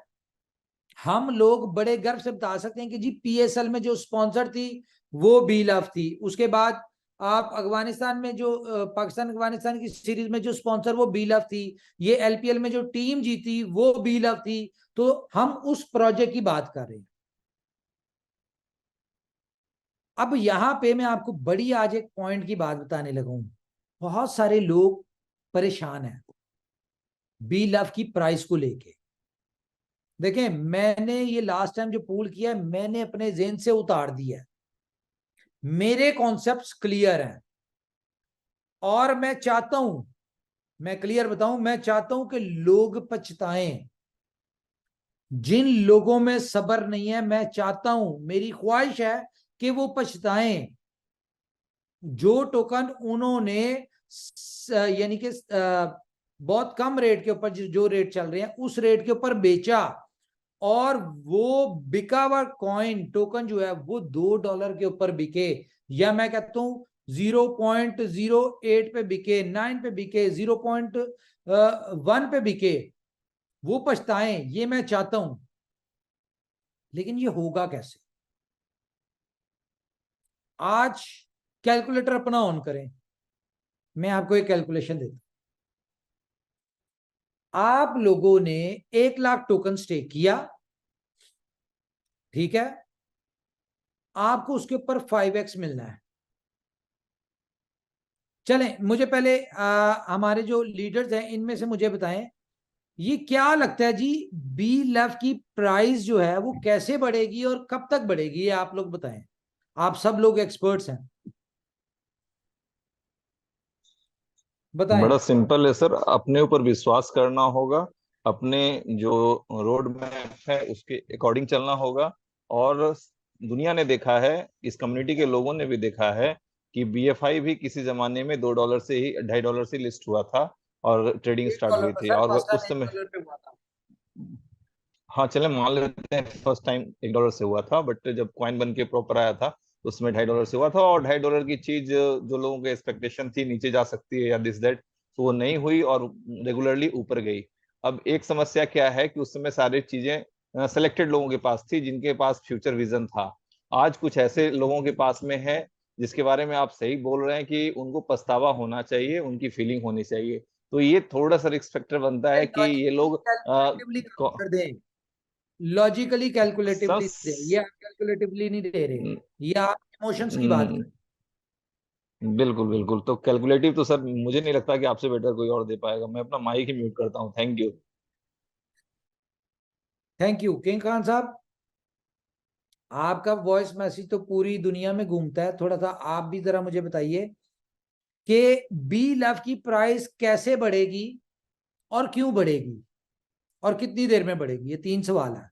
Speaker 2: हम लोग बड़े गर्व से बता सकते हैं कि जी पीएसएल में जो स्पॉन्सर थी वो बी लव थी। उसके बाद आप अफगानिस्तान में जो पाकिस्तान अफगानिस्तान की सीरीज में जो स्पॉन्सर वो बी लव थी, ये एलपीएल में जो टीम जीती वो बी लव थी। तो हम उस प्रोजेक्ट की बात कर रहे हैं। अब यहां पे मैं आपको बड़ी आज एक पॉइंट की बात बताने लगा हूं। बहुत सारे लोग परेशान हैं बी लव की प्राइस को लेके। देखें, मैंने ये लास्ट टाइम जो पूल किया है मैंने अपने जेहन से उतार दिया है, मेरे कॉन्सेप्ट्स क्लियर हैं और मैं चाहता हूं, मैं क्लियर बताऊं, मैं चाहता हूं कि लोग पछताएं। जिन लोगों में सब्र नहीं है, मैं चाहता हूं, मेरी ख्वाहिश है कि वो पछताएं। जो टोकन उन्होंने यानी कि बहुत कम रेट के ऊपर, जो रेट चल रहे हैं उस रेट के ऊपर बेचा, और वो बिका हुआ कॉइन टोकन जो है वो $2 के ऊपर बिके, या मैं कहता हूं 0.08 पे बिके, 9 पे बिके, 0.1 पे बिके, वो पछताएं, ये मैं चाहता हूं। लेकिन ये होगा कैसे? आज कैलकुलेटर अपना ऑन करें, मैं आपको एक कैलकुलेशन देता हूं। आप लोगों ने 1 लाख टोकन स्टेक किया, ठीक है, आपको उसके ऊपर 5x मिलना है। चलें, मुझे पहले हमारे जो लीडर्स हैं इनमें से मुझे बताएं, ये क्या लगता है जी बी लव की प्राइस जो है वो कैसे बढ़ेगी और कब तक बढ़ेगी? ये आप लोग बताएं, आप सब लोग एक्सपर्ट्स हैं, बताएं।
Speaker 3: बड़ा सिंपल है सर, अपने ऊपर विश्वास करना होगा, अपने जो रोड मैप है उसके अकॉर्डिंग चलना होगा। और दुनिया ने देखा है, इस कम्युनिटी के लोगों ने भी देखा है कि बीएफआई भी किसी जमाने में $2 से ही, $2.5 से लिस्ट हुआ था और ट्रेडिंग स्टार्ट
Speaker 2: $1
Speaker 3: हुई
Speaker 2: पर
Speaker 3: थी।
Speaker 2: सर,
Speaker 3: और
Speaker 2: फर्स्ट टाइम
Speaker 3: उस समय,
Speaker 2: $1 पे हुआ था।
Speaker 3: हाँ चले मान लेते हैं फर्स्ट टाइम $1 से हुआ था, बट जब कॉइन बन के प्रॉपर आया था तो उसमें $2.5 से हुआ था। और $2.5 की चीज जो लोगों की एक्सपेक्टेशन थी नीचे जा सकती है या दिस दैट, तो वो नहीं हुई और रेगुलरली ऊपर गई। अब एक समस्या क्या है कि उस समय सारी चीजें सेलेक्टेड लोगों के पास थी जिनके पास फ्यूचर विजन था। आज कुछ ऐसे लोगों के पास में है जिसके बारे में आप सही बोल रहे हैं कि उनको पछतावा होना चाहिए, उनकी फीलिंग होनी चाहिए। तो ये थोड़ा सा रिस्क फैक्टर बनता है कि ये लोग
Speaker 2: कैलकुलेटिवली कर दें, लॉजिकली कैलकुलेटिवली
Speaker 3: सस
Speaker 2: दें, ये आप कैलकुलेटिवली नहीं दे रहे, ये आप इमोशंस की बात कर।
Speaker 3: बिल्कुल बिल्कुल। तो कैलकुलेटिव तो सर मुझे नहीं लगता कि आपसे बेटर कोई और दे पाएगा। मैं अपना माइक ही म्यूट करता हूँ। Thank you.
Speaker 2: Thank you king Khan साहब। आपका वॉइस मैसेज तो पूरी दुनिया में घूमता है, थोड़ा सा आप भी जरा मुझे बताइए कि BLOVE की प्राइस कैसे बढ़ेगी और क्यों बढ़ेगी और कितनी देर में बढ़ेगी, ये 3 सवाल है।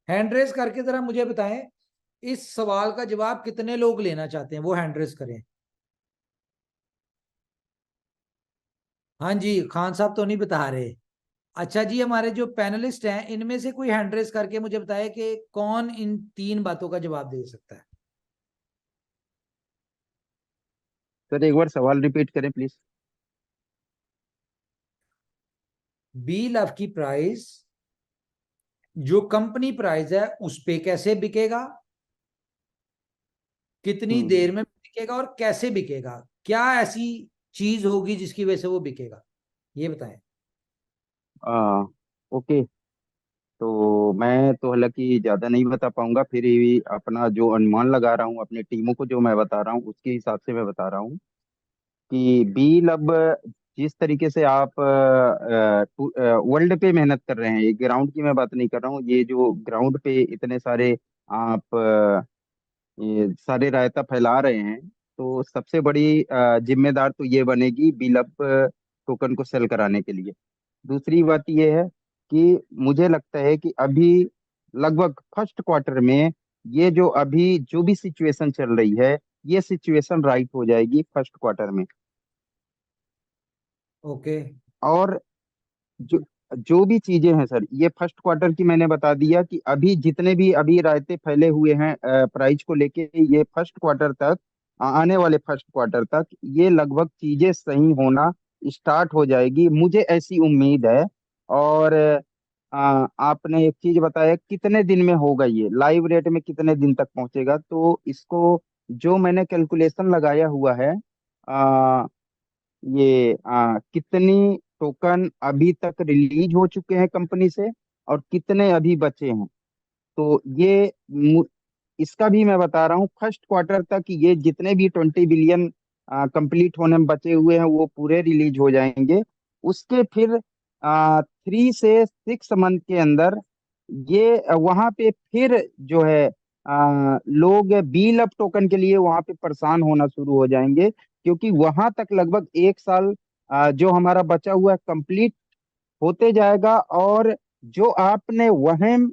Speaker 2: हैंड रेस करके जरा मुझे बताएं, इस सवाल का जवाब कितने लोग लेना चाहते हैं, वो हैंड रेस करें। हाँ जी, खान साहब तो नहीं बता रहे। अच्छा जी, हमारे जो पैनलिस्ट हैं इनमें से कोई हैंड रेस करके मुझे बताए कि कौन इन 3 बातों का जवाब दे सकता है।
Speaker 4: सर एक बार सवाल रिपीट करें प्लीज।
Speaker 2: BLOVE की प्राइस जो कंपनी प्राइस है उस पे कैसे बिकेगा, कितनी देर में बिकेगा और कैसे बिकेगा, क्या ऐसी चीज होगी जिसकी वजह से वो बिकेगा, ये बताएं।
Speaker 4: ओके। तो मैं तो हालांकि ज्यादा नहीं बता पाऊंगा, फिर भी अपना जो अनुमान लगा रहा हूँ, अपनी टीमों को जो मैं बता रहा हूँ उसके हिसाब से मैं बता रहा हूँ कि BLOVE जिस तरीके से आप वर्ल्ड पे मेहनत कर रहे हैं, ये ग्राउंड की मैं बात नहीं कर रहा हूँ, ये जो ग्राउंड पे इतने सारे आप ये सारे रायता फैला रहे हैं, तो सबसे बड़ी जिम्मेदार तो ये बनेगी BLOVE टोकन को सेल कराने के लिए। दूसरी बात ये है कि मुझे लगता है कि अभी लगभग फर्स्ट क्वार्टर में ये जो अभी जो भी सिचुएशन चल रही है, ये सिचुएशन राइट हो जाएगी फर्स्ट क्वार्टर में।
Speaker 2: ओके
Speaker 4: और जो जो भी चीजें हैं सर, ये फर्स्ट क्वार्टर की मैंने बता दिया कि अभी जितने भी अभी रायते फैले हुए हैं प्राइस को लेके, ये फर्स्ट क्वार्टर तक, आने वाले फर्स्ट क्वार्टर तक ये लगभग चीजें सही होना स्टार्ट हो जाएगी, मुझे ऐसी उम्मीद है। और आपने एक चीज बताया कितने दिन में होगा, ये लाइव रेट में कितने दिन तक पहुंचेगा, तो इसको जो मैंने कैलकुलेशन लगाया हुआ है, ये कितनी टोकन अभी तक रिलीज हो चुके हैं कंपनी से और कितने अभी बचे हैं, तो ये इसका भी मैं बता रहा हूँ फर्स्ट क्वार्टर तक ये जितने भी 20 बिलियन कंप्लीट होने में बचे हुए हैं वो पूरे रिलीज हो जाएंगे। उसके फिर 3 से 6 मंथ के अंदर ये वहां पे फिर जो है लोग BLOVE टोकन के लिए वहां पे परेशान होना शुरू हो जाएंगे, क्योंकि वहां तक लगभग 1 साल जो हमारा बचा हुआ है कंप्लीट होते जाएगा। और जो आपने वहम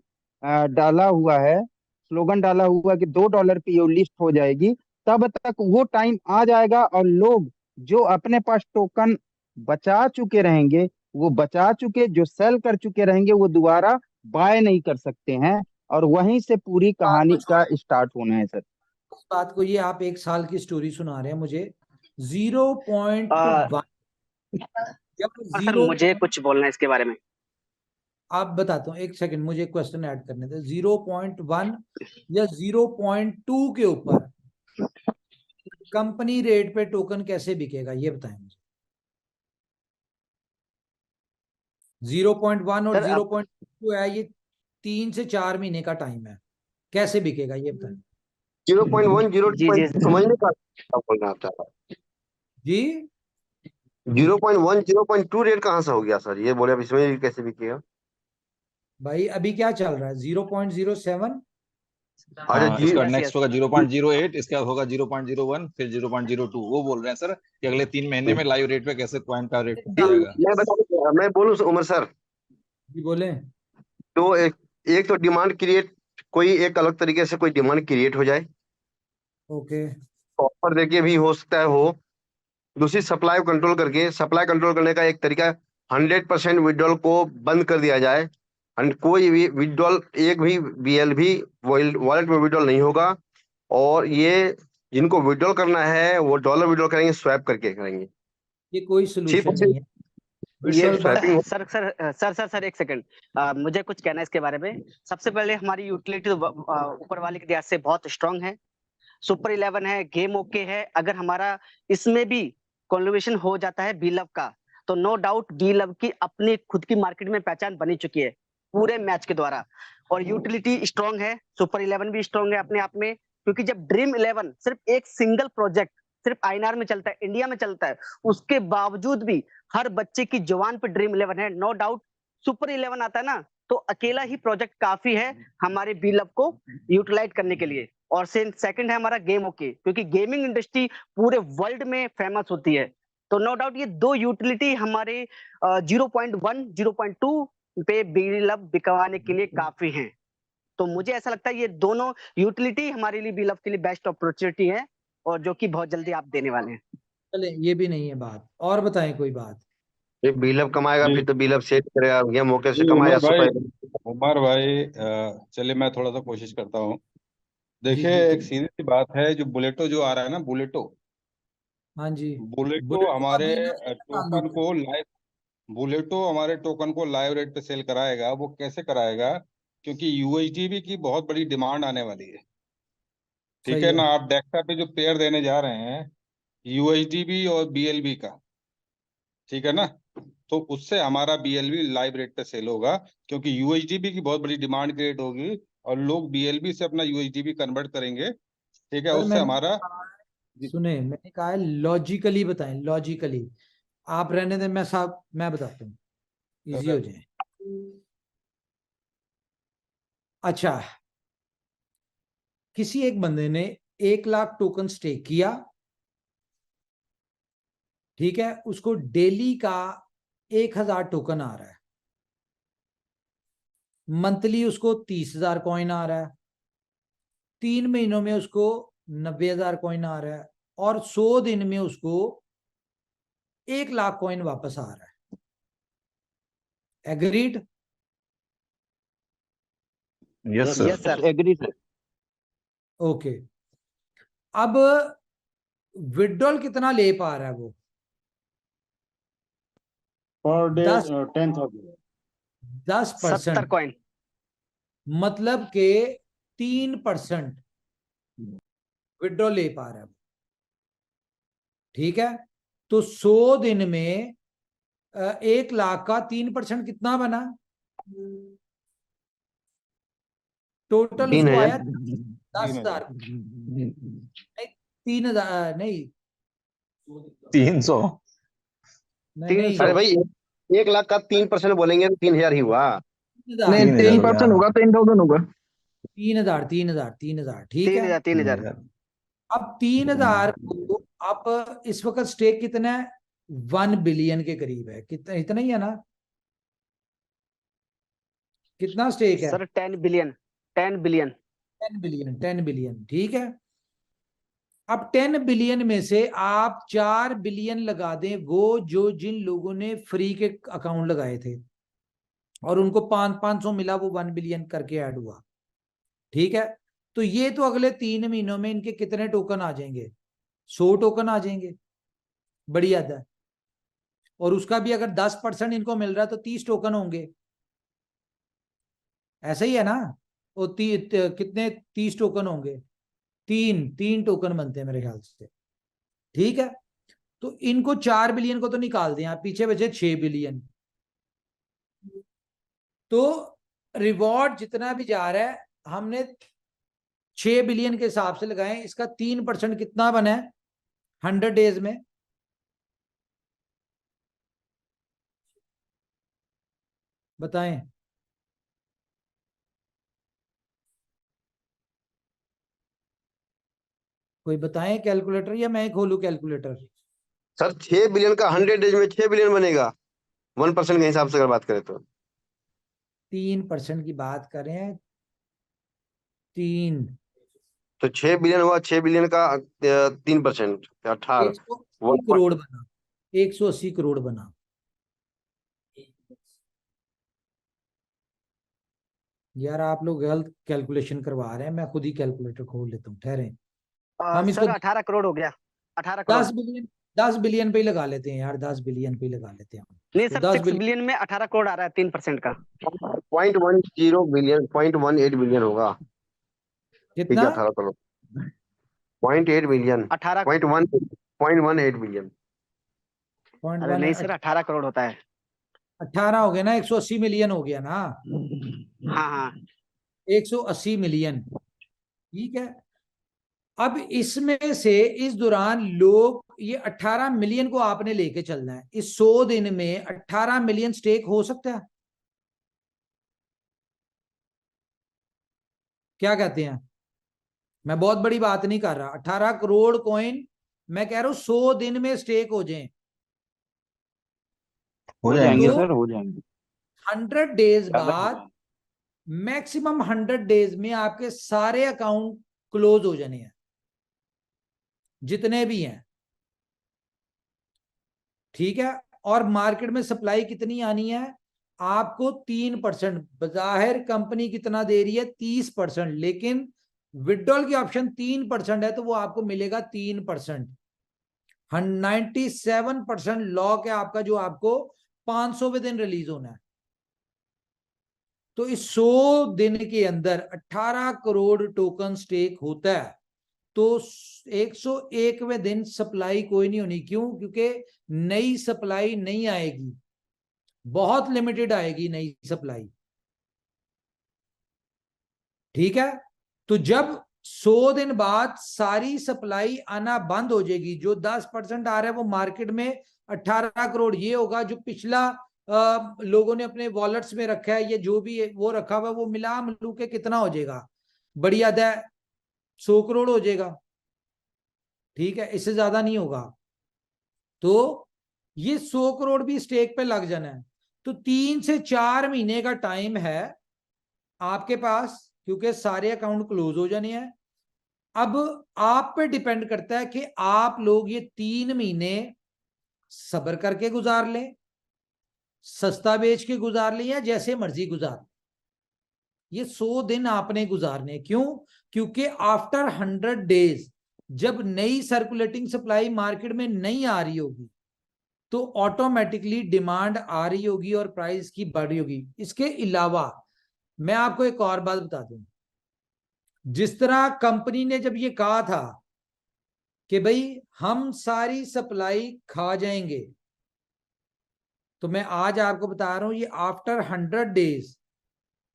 Speaker 4: डाला हुआ है, स्लोगन डाला हुआ है कि $2 पे ये लिस्ट हो जाएगी, तब तक वो टाइम आ जाएगा और लोग जो अपने पास टोकन बचा चुके रहेंगे, वो बचा चुके जो सेल कर चुके रहेंगे, वो दोबारा बाय नहीं कर सकते हैं, और वहीं से पूरी
Speaker 2: बात को
Speaker 4: कहानी का
Speaker 2: छोड़ें,
Speaker 4: स्टार्ट होना है सर।
Speaker 2: इस बात को, ये आप 1 साल की स्टोरी सुना रहे हैं मुझे।
Speaker 5: आ,
Speaker 2: 0.1 जब
Speaker 5: सर
Speaker 2: 0,
Speaker 5: मुझे कुछ बोलना है इसके बारे में।
Speaker 2: आप बताता हूँ, 1 सेकंड मुझे क्वेश्चन ऐड करने थे। 0.1 या 0.2 के ऊपर कंपनी रेट पे टोकन कैसे बिकेगा, ये बताएं मुझे। 0.1 और
Speaker 5: सर अब
Speaker 2: 0.2 है, ये 3 से 4 महीने का टाइम है, कैसे बिकेगा ये बताएं।
Speaker 6: 0.1
Speaker 5: जी जी
Speaker 6: 0.2 समझने का क्या बोलना आप चाह रहे
Speaker 2: जी,
Speaker 6: हैं? 0.1 0.2 रेट कहाँ से हो गया सर? ये बोले अब इसमें कैसे बिकेगा?
Speaker 2: भाई अभी क्या चल रहा है, 0.07।
Speaker 6: अच्छा
Speaker 3: हाँ,
Speaker 6: जी।
Speaker 3: इसका
Speaker 5: यस
Speaker 3: नेक्स्ट
Speaker 5: यस
Speaker 3: होगा 0.08, इसके बाद होगा 0.01, फिर 0.02। वो बोल रहे हैं सर कि अगले 3 महीने में लाइव रेट पे कैसे कॉइन का रेट पहुंच जाएगा।
Speaker 6: मैं बोलूँ उमर सर,
Speaker 2: जी बोले।
Speaker 6: तो एक तो डिमांड क्रिएट, कोई एक अलग तरीके से कोई डिमांड क्रिएट हो जाए,
Speaker 2: ओके
Speaker 6: ऑफर देके भी हो सकता है हो। दूसरी सप्लाई को कंट्रोल करके, सप्लाई कंट्रोल करने का एक तरीका 100% विड्रॉल को बंद कर दिया जाए। कोई भी विड्रॉल, एक भी BLV वॉलेट में विड्रॉल नहीं होगा। और ये जिनको विड्रॉल करना है वो डॉलर विड्रॉल करेंगे, स्वैप करके करेंगे।
Speaker 2: ये कोई सोल्यूशन नहीं है
Speaker 6: ये
Speaker 2: विशाल भाई,
Speaker 6: स्वैपिंग
Speaker 5: सर एक सेकंड, मुझे कुछ कहना है इसके बारे में। सबसे पहले हमारी यूटिलिटी ऊपर वाले की दया से बहुत स्ट्रांग है, सुपर 11 है, गेम ओके है। अगर हमारा इसमें भी कॉन्वर्सेशन हो जाता है बी लव का, तो नो डाउट बी लव की अपनी खुद की मार्केट में पहचान बनी चुकी है पूरे मैच के द्वारा। और यूटिलिटी स्ट्रांग है, सुपर 11 भी स्ट्रांग है अपने आप में, क्योंकि जब ड्रीम 11 सिर्फ एक सिंगल प्रोजेक्ट सिर्फ आईएनआर में चलता है, इंडिया में चलता है, उसके बावजूद भी हर बच्चे की जुबान पे ड्रीम 11 है। नो डाउट सुपर 11 आता है ना, तो अकेला ही प्रोजेक्ट काफी है हमारे बी लव को यूटिलाइज करने के लिए। और सेकंड है हमारा गेम ओके, क्योंकि गेमिंग इंडस्ट्री पूरे वर्ल्ड में फेमस होती है। तो नो डाउट ये दो यूटिलिटी हमारे 0.1 0.2 पे बी लव बिकवाने के लिए काफी हैं। तो मुझे ऐसा लगता है ये दोनों यूटिलिटी हमारे लिए बी लव के लिए बेस्ट अपॉर्चुनिटी है, और जो कि बहुत जल्दी आप देने वाले हैं।
Speaker 2: चले ये भी नहीं है बात, और बताएं कोई बात।
Speaker 6: ये बीलअप कमाएगा,
Speaker 7: जी
Speaker 6: फिर तो बीलअप सेट करेगा, गेम मौके से
Speaker 7: जी
Speaker 6: कमाया सुपर।
Speaker 7: उमर भाई चलिए मैं थोड़ा सा कोशिश करता हूँ।
Speaker 2: जी
Speaker 7: देखिए
Speaker 2: जी
Speaker 7: एक सीधी सी बात है, जो बुलेटो जो आ रहा है ना, बुलेटो
Speaker 2: हाँ जी,
Speaker 7: बुलेटो
Speaker 2: बुलेट का
Speaker 7: हमारे
Speaker 2: बिल डाल
Speaker 7: टोकन
Speaker 2: दो।
Speaker 7: को लाइव बुलेटो हमारे टोकन को लाइव रेट पे सेल कराएगा। वो कैसे कराएगा? क्योंकि यूएसडीबी की बहुत बड़ी डिमांड आने वाली है। ठीक
Speaker 2: सही
Speaker 7: है
Speaker 2: है,
Speaker 7: ना? आप डेक्सा पे जो पेयर देने जा रहे हैं यूएसडीबी और बीएलबी का, ठीक है ना, तो उससे हमारा बीएलबी लाइव रेट पे सेल होगा, क्योंकि यूएसडीबी की बहुत बड़ी डिमांड क्रिएट होगी और लोग बीएलबी से अपना यूएसडीबी कन्वर्ट करेंगे। ठीक है,
Speaker 2: सर
Speaker 7: उससे
Speaker 2: मैंने
Speaker 7: हमारा
Speaker 2: कहा है, सुने मैंने कहा है लॉजिकली बताएं, लॉजिकली। आप रहने दें, मैं बताता हूँ, इजी हो जाए। अच्छा, किसी एक बंदे ने 1 लाख टोकन स्टेक किया, ठीक है, उसको डेली का 1,000 टोकन आ रहा है, मंथली उसको 30,000 कॉइन आ रहा है, 3 महीनों में उसको 90,000 कॉइन आ रहा है, और 100 दिन में उसको 1 लाख कॉइन वापस आ रहा है। Agreed?
Speaker 3: Yes
Speaker 5: yes
Speaker 3: sir.
Speaker 5: Sir.
Speaker 4: Agree sir.
Speaker 2: Okay, अब विड्रॉल कितना ले पा रहा है वो?
Speaker 8: Per day
Speaker 2: 10
Speaker 8: 10,000।
Speaker 2: 10%,
Speaker 5: 70 कॉइन।
Speaker 2: मतलब के 3% विड्रॉल ले पा रहा है वो। ठीक है, तो 100 दिन में 1 लाख का 3% कितना बना? टोटल उसको
Speaker 6: 3,000।
Speaker 2: आया 10,000, नहीं 3,000 नहीं
Speaker 3: 300।
Speaker 2: नहीं नहीं,
Speaker 6: अरे भाई 1 लाख का 3% बोलेंगे तो 3,000 ही हुआ।
Speaker 2: 3,000
Speaker 3: 3,000 10% होगा
Speaker 9: 10,000 होगा।
Speaker 2: 3,000 ठीक है।
Speaker 5: 3,000
Speaker 2: अब 3,000 को आप इस वक्त स्टेक कितना है? 1 बिलियन के करीब है, कितना, इतना ही है ना? कितना स्टेक है?
Speaker 5: सर 10 बिलियन 10 बिलियन
Speaker 2: 10 बिलियन, ठीक है। अब 10 बिलियन में से आप 4 बिलियन लगा दें, वो जो जिन लोगों ने फ्री के अकाउंट लगाए थे और उनको 500 मिला, वो 1 बिलियन करके ऐड हुआ, ठीक है। तो ये तो अगले 3 महीनों में इनके कितने टोकन आ जाएंगे? 100 टोकन आ जाएंगे, बड़ी हद है। और उसका भी अगर 10% इनको मिल रहा है तो 30 टोकन होंगे, ऐसा ही है ना? वो कितने 30 टोकन होंगे? तीन टोकन बनते हैं मेरे ख्याल से, ठीक है। तो इनको 4 बिलियन को तो निकाल दें आप, पीछे बचे 6 बिलियन। तो रिवॉर्ड जितना भी जा रहा है हमने 6 बिलियन के हिसाब से लगाए, इसका 3% कितना बना है 100 डेज में? बताएं। कोई बताएं कैलकुलेटर, या मैं खोलूं कैलकुलेटर?
Speaker 6: सर 6 बिलियन का 100 डेज में 6 बिलियन बनेगा, 1% के हिसाब से अगर बात करें तो।
Speaker 2: 3% की बात करें, 3
Speaker 6: तो 6 बिलियन हुआ, 6 बिलियन का 3% 18।
Speaker 2: 180 करोड़ बना, 180 करोड़ बना। यार आप लोग गलत कैलकुलेशन करवा रहे हैं, मैं खुद ही कैलकुलेटर खोल लेता हूँ, ठहरें। हम इसको
Speaker 5: सर 18 करोड़ हो गया, 18 करोड़
Speaker 2: 10 बिलियन 10 बिलियन पे ही लगा लेते हैं यार, 10 बिलियन पे ही लगा लेते हैं हम।
Speaker 5: नहीं
Speaker 2: तो
Speaker 5: सर,
Speaker 2: 10
Speaker 5: 6 बिलियन में 18 करोड़ आ रहा है 3% का।
Speaker 6: 0.10 बिलियन, 0.18 बिलियन होगा। ठीक
Speaker 2: कितना?
Speaker 6: है, 18 करोड़, 0.8 बिलियन,
Speaker 5: 18।
Speaker 6: 0.18 बिलियन।
Speaker 5: अरे नहीं सर, 18 करोड़ होता है।
Speaker 2: 18 हो गया ना, 180 मिलियन हो गया ना,
Speaker 5: हाँ हाँ
Speaker 2: 180 मिलियन। ठीक है, अब इसमें से इस दौरान लोग ये 18 मिलियन को आपने लेके चलना है। इस 100 दिन में 18 मिलियन स्टेक हो सकता है? क्या कहते हैं? मैं बहुत बड़ी बात नहीं कर रहा, 18 करोड़ कॉइन मैं कह रहा हूं 100 दिन में स्टेक हो जाएं।
Speaker 4: हो जाएंगे
Speaker 2: तो
Speaker 4: सर, हो जाएंगे।
Speaker 2: 100 डेज
Speaker 4: ज्यादा हो
Speaker 2: बाद,
Speaker 4: जाएंगे।
Speaker 2: मैक्सिमम 100 डेज में आपके सारे अकाउंट क्लोज हो जाने हैं, जितने भी हैं। ठीक है, और मार्केट में सप्लाई कितनी आनी है आपको? 3%। बाहर कंपनी कितना दे रही है? 30%, लेकिन विड्रॉल की ऑप्शन 3% है, तो वो आपको मिलेगा 3%। 97% लॉक है आपका, जो आपको 500वें दिन रिलीज होना है। तो इस 100 दिन के अंदर 18 करोड़ टोकन स्टेक होता है, तो 101वें दिन सप्लाई कोई नहीं होनी। क्यों? क्योंकि नई सप्लाई नहीं आएगी, बहुत लिमिटेड आएगी नई सप्लाई। ठीक है, तो जब 100 दिन बाद सारी सप्लाई आना बंद हो जाएगी, जो 10% आ रहा है वो मार्केट में 18 करोड़ ये होगा, जो पिछला लोगों ने अपने वॉलेट्स में रखा है, ये जो भी है, वो रखा हुआ है, वो मिला मिलू के कितना हो जाएगा? बड़ी अदा 100 करोड़ हो जाएगा। ठीक है, इससे ज्यादा नहीं होगा। तो ये 100 करोड़ भी स्टेक पे लग जाना है। तो 3 से 4 महीने का टाइम है आपके पास, क्योंकि सारे अकाउंट क्लोज हो जाने हैं। अब आप पे डिपेंड करता है कि आप लोग ये 3 महीने सब्र करके गुजार लें, सस्ता बेच के गुजार लें, या जैसे मर्जी गुजार लें। ये 100 दिन आपने गुजारने। क्यों? क्योंकि आफ्टर 100 डेज जब नई सर्कुलेटिंग सप्लाई मार्केट में नहीं आ रही होगी, तो ऑटोमेटिकली डिमांड आ रही होगी और प्राइस की बढ़ रही होगी। इसके अलावा मैं आपको एक और बात बता दूं, जिस तरह कंपनी ने जब ये कहा था कि भाई हम सारी सप्लाई खा जाएंगे, तो मैं आज आपको बता रहा हूं ये आफ्टर 100 डेज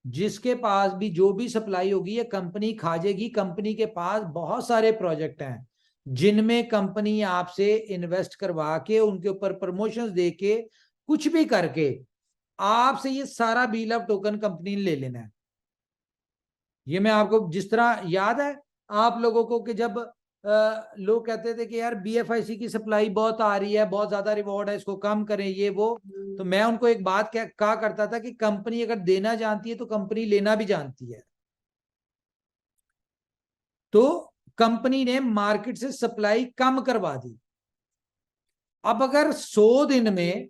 Speaker 2: जिसके पास भी जो भी सप्लाई होगी ये कंपनी खा जाएगी। कंपनी के पास बहुत सारे प्रोजेक्ट हैं जिनमें कंपनी आपसे इन्वेस्ट करवा के, उनके ऊपर प्रमोशंस दे के, कुछ भी करके आपसे ये सारा बील ऑफ टोकन कंपनी ने ले लेना है। ये मैं आपको, जिस तरह याद है आप लोगों को कि जब लोग कहते थे कि यार BFIC की सप्लाई बहुत आ रही है, बहुत ज्यादा रिवॉर्ड है, इसको कम करें, ये वो, तो मैं उनको एक बात कहा करता था कि कंपनी अगर देना जानती है तो कंपनी लेना भी जानती है। तो कंपनी ने मार्केट से सप्लाई कम करवा दी। अब अगर 100 दिन में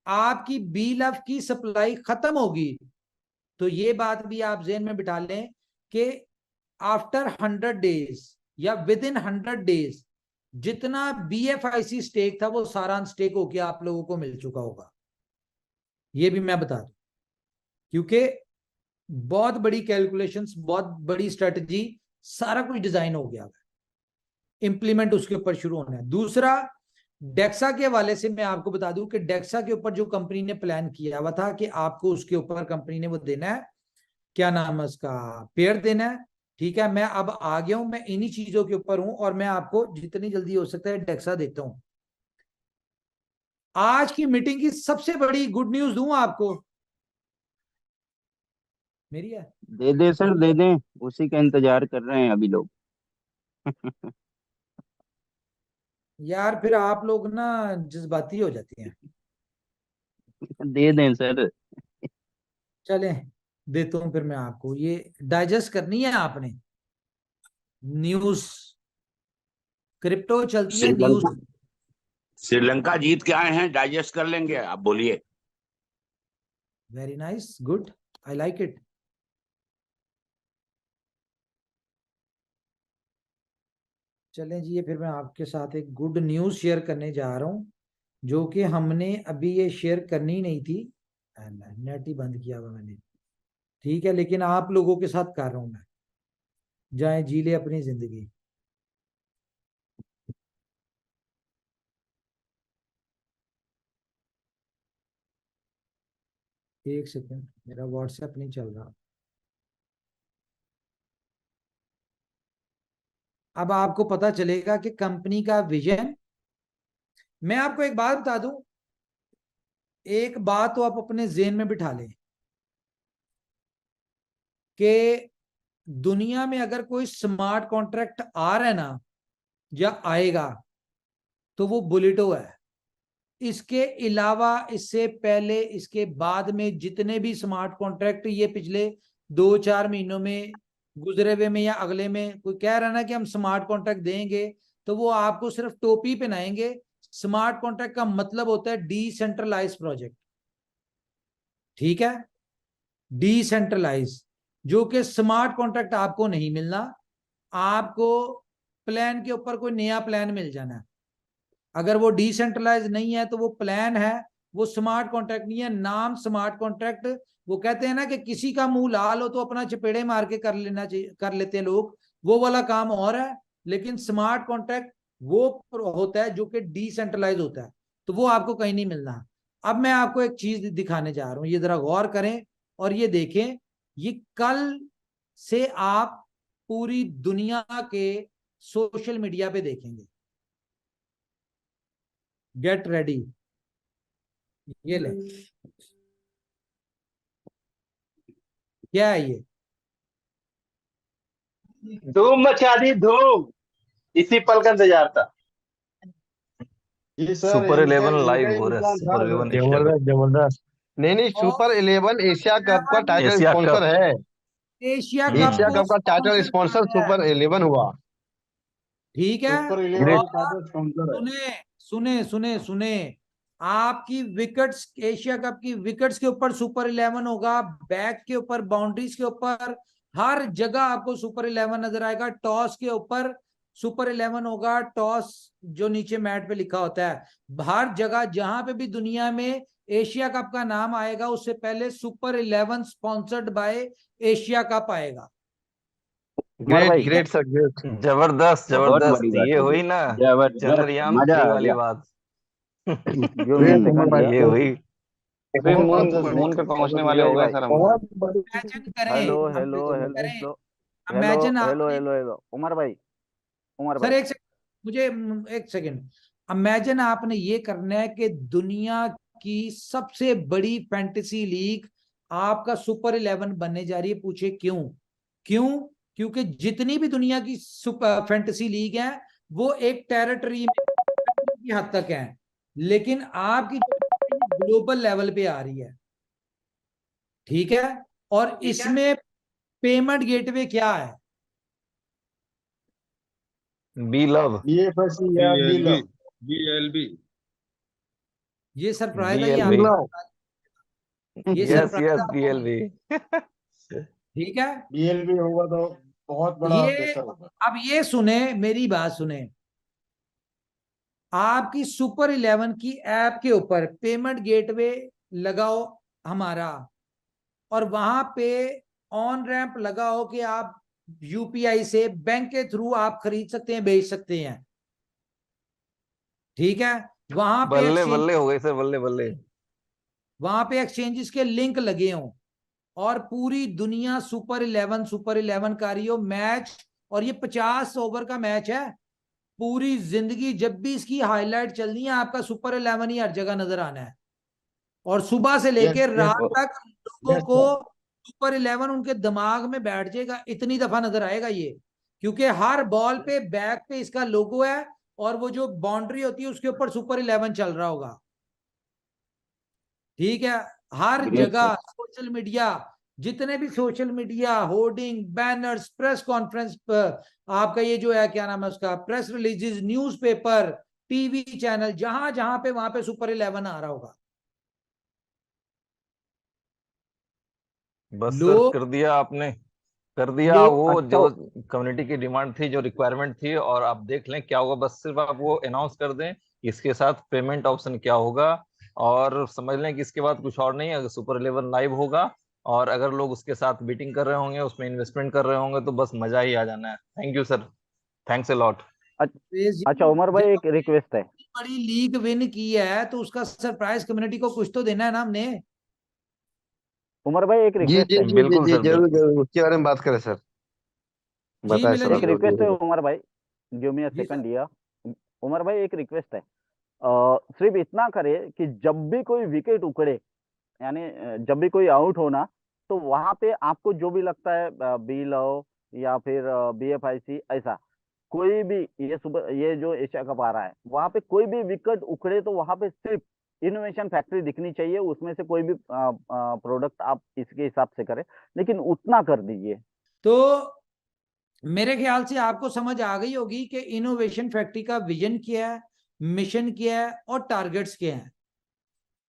Speaker 2: आपकी BLF की सप्लाई खत्म होगी, तो ये बात भी आप जेहन में बिठा लें कि आफ्टर 100 डेज या विद इन 100 डेज जितना BFIC स्टेक था वो सारा स्टेक होकर आप लोगों को मिल चुका होगा। ये भी मैं बता दूं, क्योंकि बहुत बड़ी कैलकुलेशंस, बहुत बड़ी स्ट्रेटजी, सारा कुछ डिजाइन हो गया है, इंप्लीमेंट उसके ऊपर शुरू होना है। दूसरा, डेक्सा के हवाले से मैं आपको बता दूं कि डेक्सा के ऊपर जो कंपनी ने प्लान किया हुआ था कि आपको उसके ऊपर कंपनी ने वो देना है, क्या नाम है उसका, पेयर देना है। ठीक है, मैं अब आ गया हूं, मैं इन्हीं चीजों के ऊपर हूं और मैं आपको जितनी जल्दी हो सकता है डेक्सा देता हूं। आज की मीटिंग की सबसे बड़ी गुड न्यूज दूं आपको, मेरी है।
Speaker 4: दे दे सर, दे दें, उसी का इंतजार कर रहे हैं अभी लोग।
Speaker 2: यार फिर आप लोग ना जज्बाती हो जाती हैं।
Speaker 4: दे दें सर।
Speaker 2: चलें, देता हूं फिर मैं आपको, ये डाइजेस्ट करनी है आपने न्यूज। क्रिप्टो चलती है न्यूज।
Speaker 9: श्रीलंका श्रीलंका जीत के आए हैं, डाइजेस्ट कर लेंगे, आप बोलिए।
Speaker 2: Very nice, good, I like it. चलें जी, ये फिर मैं आपके साथ एक गुड न्यूज़ शेयर करने जा रहा हूँ, जो कि हमने अभी ये शेयर करनी नहीं थी, नेट ही बंद किया हुआ मैंने। ठीक है, लेकिन आप लोगों के साथ कर रहा हूँ मैं। जाए जी ले अपनी जिंदगी। एक सेकंड, मेरा व्हाट्सएप नहीं चल रहा। अब आपको पता चलेगा कि कंपनी का विजन। मैं आपको एक बात बता दूं, एक बात तो आप अपने जेहन में बिठा लें कि दुनिया में अगर कोई स्मार्ट कॉन्ट्रैक्ट आ रहा है ना, या आएगा, तो वो बुलेटो है। इसके अलावा, इससे पहले, इसके बाद में जितने भी स्मार्ट कॉन्ट्रैक्ट ये पिछले 2-4 महीनों में गुजरे हुए में या अगले में कोई कह रहा ना कि हम स्मार्ट कॉन्ट्रैक्ट देंगे, तो वो आपको सिर्फ टोपी पहनाएंगे। स्मार्ट कॉन्ट्रैक्ट का मतलब होता है डिसेंट्रलाइज प्रोजेक्ट। ठीक है, डिसेंट्रलाइज, जो कि स्मार्ट कॉन्ट्रैक्ट आपको नहीं मिलना, आपको प्लान के ऊपर कोई नया प्लान मिल जाना है। अगर वो डिसेंट्रलाइज नहीं है तो वो प्लान है, वो स्मार्ट कॉन्ट्रैक्ट नहीं है। नाम स्मार्ट कॉन्ट्रैक्ट, वो कहते हैं ना कि किसी का मुंह लाल हो तो अपना चपेड़े मार के कर लेना चाहिए, कर लेते हैं लोग, वो वाला काम और है। लेकिन स्मार्ट कॉन्ट्रैक्ट वो होता है जो कि डिसेंट्रलाइज होता है, तो वो आपको कहीं नहीं मिलना। अब मैं आपको एक चीज दिखाने जा रहा हूं, ये जरा गौर करें और ये देखें। ये कल से आप पूरी दुनिया के सोशल मीडिया पे देखेंगे। गेट रेडी, ये ले, क्या है ये?
Speaker 10: धूम मचा दी धूम, इसी पल का इंतजार था।
Speaker 8: जी सर,
Speaker 3: सुपर
Speaker 8: इनका
Speaker 3: 11 लाइव
Speaker 8: इनका
Speaker 3: हो रहा है,
Speaker 8: इंतजाम था
Speaker 3: सुपर
Speaker 8: सर।
Speaker 3: 11 Asia cup.
Speaker 10: जबरदस्त।
Speaker 6: नहीं, सुपर 11 एशिया कप का टाइटल
Speaker 3: एशिया
Speaker 6: स्पॉन्सर
Speaker 3: कप।
Speaker 6: है।
Speaker 2: एशिया कप
Speaker 6: एशिया
Speaker 2: को
Speaker 6: कप का टाइटल
Speaker 2: स्पॉन्सर
Speaker 6: स्पॉन्सर
Speaker 2: किया है।
Speaker 6: सुपर 11 हुआ।
Speaker 2: ठीक है,
Speaker 8: सुपर
Speaker 2: और
Speaker 8: 11 का जो स्पॉन्सर है।
Speaker 2: सुने सुने सुने सुने, आपकी विकेट्स, एशिया कप की विकेट्स के ऊपर सुपर 11 होगा, बैक के ऊपर, बाउंड्रीज के ऊपर, हर जगह आपको सुपर 11 नजर आएगा। टॉस के ऊपर सुपर 11 होगा, टॉस जो नीचे मैट पे लिखा होता है। हर जगह जहां पे भी दुनिया में एशिया कप का नाम आएगा, उससे पहले super 11 sponsored by Asia cup आएगा।
Speaker 10: उमर भाई,
Speaker 6: ग्रेट सर, ग्रेट।
Speaker 3: जबरदस्त
Speaker 4: बहुत
Speaker 3: जबरदस्त,
Speaker 4: बड़ी बात
Speaker 3: ये
Speaker 4: है
Speaker 3: हुई
Speaker 4: ये।
Speaker 3: ना
Speaker 4: जबरदस्त,
Speaker 3: चंद्रयान
Speaker 4: मजा
Speaker 3: 3
Speaker 4: आ
Speaker 3: वाली
Speaker 4: गया
Speaker 3: बात।
Speaker 4: जो
Speaker 6: ग्रेट
Speaker 4: मैंने
Speaker 6: उमर
Speaker 4: कर
Speaker 6: भाई,
Speaker 4: दिया।
Speaker 3: ये हुई।
Speaker 10: फिर मून
Speaker 8: बहुत
Speaker 10: मून पे पहुंचने वाले
Speaker 8: बढ़िया
Speaker 10: हो गए
Speaker 8: बात,
Speaker 10: सर हम।
Speaker 8: बहुत बड़ी।
Speaker 2: इमेजिन करें,
Speaker 4: हेलो हेलो
Speaker 2: इमेजिन
Speaker 4: हेलो
Speaker 2: करें,
Speaker 4: हेलो
Speaker 2: इमेजिन
Speaker 4: हेलो
Speaker 2: आपने,
Speaker 4: हेलो हेलो उमर भाई, उमर
Speaker 2: सर
Speaker 4: भाई।
Speaker 2: एक सेकंड, मुझे एक सेकंड। इमेजिन आपने ये करना है कि दुनिया की सबसे बड़ी फैंटेसी लीग आपका सुपर 11 बनने जा रही है। पूछे क्यों? क्यों? क्योंकि जितनी भी दुनिया की सुपर फैंटेसी लीग है, वो एक टेरिटरी में की हद तक है, लेकिन आपकी ग्लोबल लेवल पे आ रही है। ठीक है, और इसमें पेमेंट गेटवे क्या है?
Speaker 3: B love.
Speaker 8: BFSC या
Speaker 7: BLB
Speaker 8: BLOG।
Speaker 7: BLB
Speaker 2: ये सरप्राइज है, ये
Speaker 3: बीएलबी।
Speaker 2: आपको, ये
Speaker 3: यस
Speaker 2: सरप्राइज
Speaker 3: यस
Speaker 2: आपको।
Speaker 3: बीएलबी।
Speaker 2: ठीक है,
Speaker 8: BLB होगा तो बहुत बड़ा
Speaker 2: ये,
Speaker 8: पैसा होगा।
Speaker 2: अब ये सुने, मेरी बात सुने। आपकी सुपर 11 की ऐप के ऊपर पेमेंट गेटवे लगाओ हमारा, और वहां पे ऑन रैंप लगाओ कि आप यूपीआई से, बैंक के थ्रू आप खरीद सकते हैं, बेच सकते हैं। ठीक है, वहां पे
Speaker 3: बल्ले
Speaker 2: एक्सचेंज,
Speaker 3: बल्ले हो गई सर, बल्ले बल्ले।
Speaker 2: वहां पे एक्सचेंजेस के लिंक लगे हों, और पूरी दुनिया सुपर 11 कर रही हो मैच, और ये 50 ओवर का मैच है। पूरी जिंदगी जब भी इसकी हाईलाइट चलनी है, आपका सुपर 11 ही हर जगह नजर आना है, और सुबह से
Speaker 8: यस
Speaker 2: लेकर
Speaker 8: यस
Speaker 2: रात तक लोगों
Speaker 8: यस
Speaker 2: को
Speaker 8: सर।
Speaker 2: सुपर 11 उनके दिमाग में बैठ जाएगा, इतनी दफा नजर आएगा ये। क्योंकि हर बॉल पे बैक पे इसका लोगो है, और वो जो बाउंड्री होती है उसके ऊपर सुपर 11 चल रहा होगा। ठीक है, हर
Speaker 4: ग्रेट सर।
Speaker 2: जगह सोशल मीडिया, जितने भी social media, hoarding, banners, press conference पर, आपका ये जो है क्या नाम है उसका, press releases, newspaper, TV channel, जहां जहां पे, वहां पे सुपर 11 आ रहा होगा।
Speaker 3: बस सर
Speaker 2: लोग,
Speaker 3: कर दिया आपने, कर दिया
Speaker 2: लोग
Speaker 3: वो
Speaker 4: अच्छा
Speaker 3: जो कम्युनिटी की डिमांड थी, जो रिक्वायरमेंट थी, और आप देख लें क्या होगा। बस सिर्फ आप वो अनाउंस कर दें इसके साथ पेमेंट ऑप्शन क्या होगा, और समझ लें कि इसके बाद कुछ और नहीं। अगर सुपर 11 लाइव होगा और अगर लोग उसके साथ बीटिंग कर रहे होंगे, उसमें इन्वेस्टमेंट कर रहे होंगे, तो बस मजा ही आ जाना है। Thank you sir, thanks a lot.
Speaker 4: अच्छा उमर भाई, एक रिक्वेस्ट है।
Speaker 2: बड़ी लीग विन की है तो उसका सरप्राइज कम्युनिटी को कुछ तो देना है ना हमने।
Speaker 4: उमर भाई एक
Speaker 6: जी
Speaker 4: रिक्वेस्ट
Speaker 6: जी
Speaker 4: है।
Speaker 6: जी जी
Speaker 3: बिल्कुल
Speaker 6: जी
Speaker 3: सर,
Speaker 6: जरूर
Speaker 3: बिल्कुल।
Speaker 6: जरूर उसके बारे में बात करें सर।
Speaker 2: जी
Speaker 6: बताएं
Speaker 2: मिलन
Speaker 6: सर।
Speaker 4: एक
Speaker 2: जी,
Speaker 4: रिक्वेस्ट है उमर भाई, गिव मी अ
Speaker 2: जी
Speaker 4: सेकंड
Speaker 2: सर।
Speaker 4: दिया। उमर भाई एक रिक्वेस्ट है, सिर्फ इतना करे कि जब भी कोई विकेट उखड़े, यानी जब भी कोई आउट होना, तो वहां पे आपको जो भी लगता है, बी लव या फिर BFIC, ऐसा कोई भी, ये जो एशिया कप आ रहा है, वहां पे कोई भी विकेट उखड़े तो वहां पे सिर्फ इनोवेशन फैक्ट्री दिखनी चाहिए। उसमें से कोई भी प्रोडक्ट आप इसके हिसाब से करें, लेकिन उतना कर दीजिए।
Speaker 2: तो मेरे ख्याल से आपको समझ आ गई होगी कि इनोवेशन फैक्ट्री का विजन क्या है, मिशन क्या है और टारगेट्स क्या है।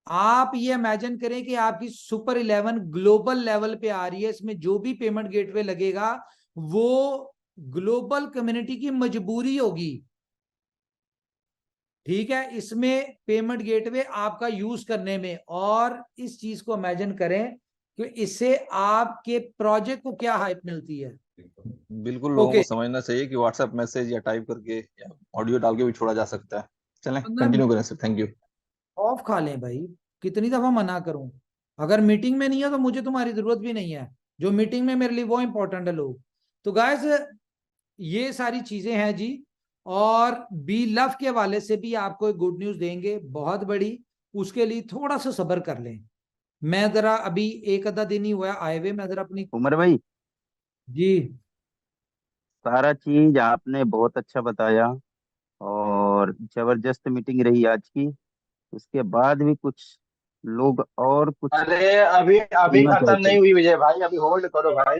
Speaker 2: आप ये इमेजिन करें कि आपकी सुपर 11 ग्लोबल लेवल पे आ रही है, इसमें जो भी पेमेंट गेटवे लगेगा वो ग्लोबल कम्युनिटी की मजबूरी होगी। ठीक है, इसमें पेमेंट गेटवे आपका यूज करने में, और इस चीज को इमेजिन करें कि इससे आपके प्रोजेक्ट को क्या हाइप मिलती है।
Speaker 3: बिल्कुल, लोगों
Speaker 2: ओके,
Speaker 3: को समझना चाहिए कि व्हाट्सएप मैसेज या टाइप करके या ऑडियो डाल के भी छोड़ा जा सकता है। चलें,
Speaker 2: मतलब
Speaker 3: कंटिन्यू करें सर, थैंक यू।
Speaker 2: ऑफ खा लें भाई, कितनी दफा मना करूं। अगर मीटिंग में नहीं है तो मुझे तुम्हारी जरूरत भी नहीं है, जो मीटिंग में मेरे लिए वो इंपॉर्टेंट है लोग। तो गाइस ये सारी चीजें हैं जी, और बी लव के हवाले से भी आपको एक गुड न्यूज देंगे बहुत बड़ी। उसके लिए थोड़ा सा सब्र कर लें। मैं जरा अभी एक आधा दिन ही हुआ है आए हुए, मैं जरा अपनी।
Speaker 4: उमर भाई,
Speaker 2: जी
Speaker 4: सारा चीज आपने बहुत अच्छा बताया, और जबरदस्त मीटिंग रही आज की। उसके बाद भी कुछ लोग और कुछ
Speaker 10: अरे अभी अभी
Speaker 4: सुनना
Speaker 10: खत्म
Speaker 4: चाहते
Speaker 10: नहीं
Speaker 4: हैं।
Speaker 10: हुई विजय भाई, अभी होल्ड करो भाई।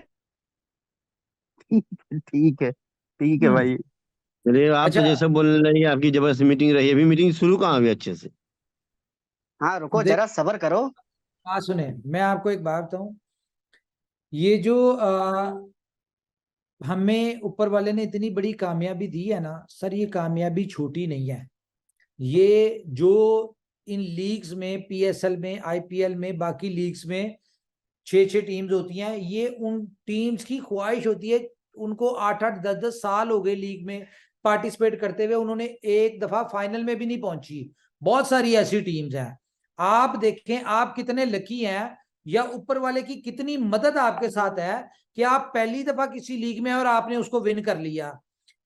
Speaker 4: ठीक है, ठीक है भाई।
Speaker 11: चलिए, आप तो
Speaker 2: अच्छा,
Speaker 11: जैसे बोल रहे हैं आपकी जबरदस्त मीटिंग रही, अभी मीटिंग शुरू कहाँ हुई अच्छे से?
Speaker 5: हाँ रुको
Speaker 2: देख
Speaker 5: जरा सब्र करो।
Speaker 2: बात सुने, मैं आपको एक बात बताऊं। ये जो हमें ऊपर वाले ने इतनी बड़ी कामयाबी दी है ना सर, ये कामयाबी छोटी नहीं है। ये जो इन लीग्स में, PSL में, IPL में, बाकी लीग्स में 6-6 टीम्स होती हैं, ये उन टीम्स की ख्वाहिश होती है। उनको 8-8 10-10 साल हो गए लीग में पार्टिसिपेट करते हुए, उन्होंने एक दफा फाइनल में भी नहीं पहुंची। बहुत सारी ऐसी टीम्स हैं। आप देखें आप कितने लकी हैं, या ऊपर वाले की कितनी मदद आपके साथ है कि आप पहली दफा किसी लीग में और आपने उसको विन कर लिया।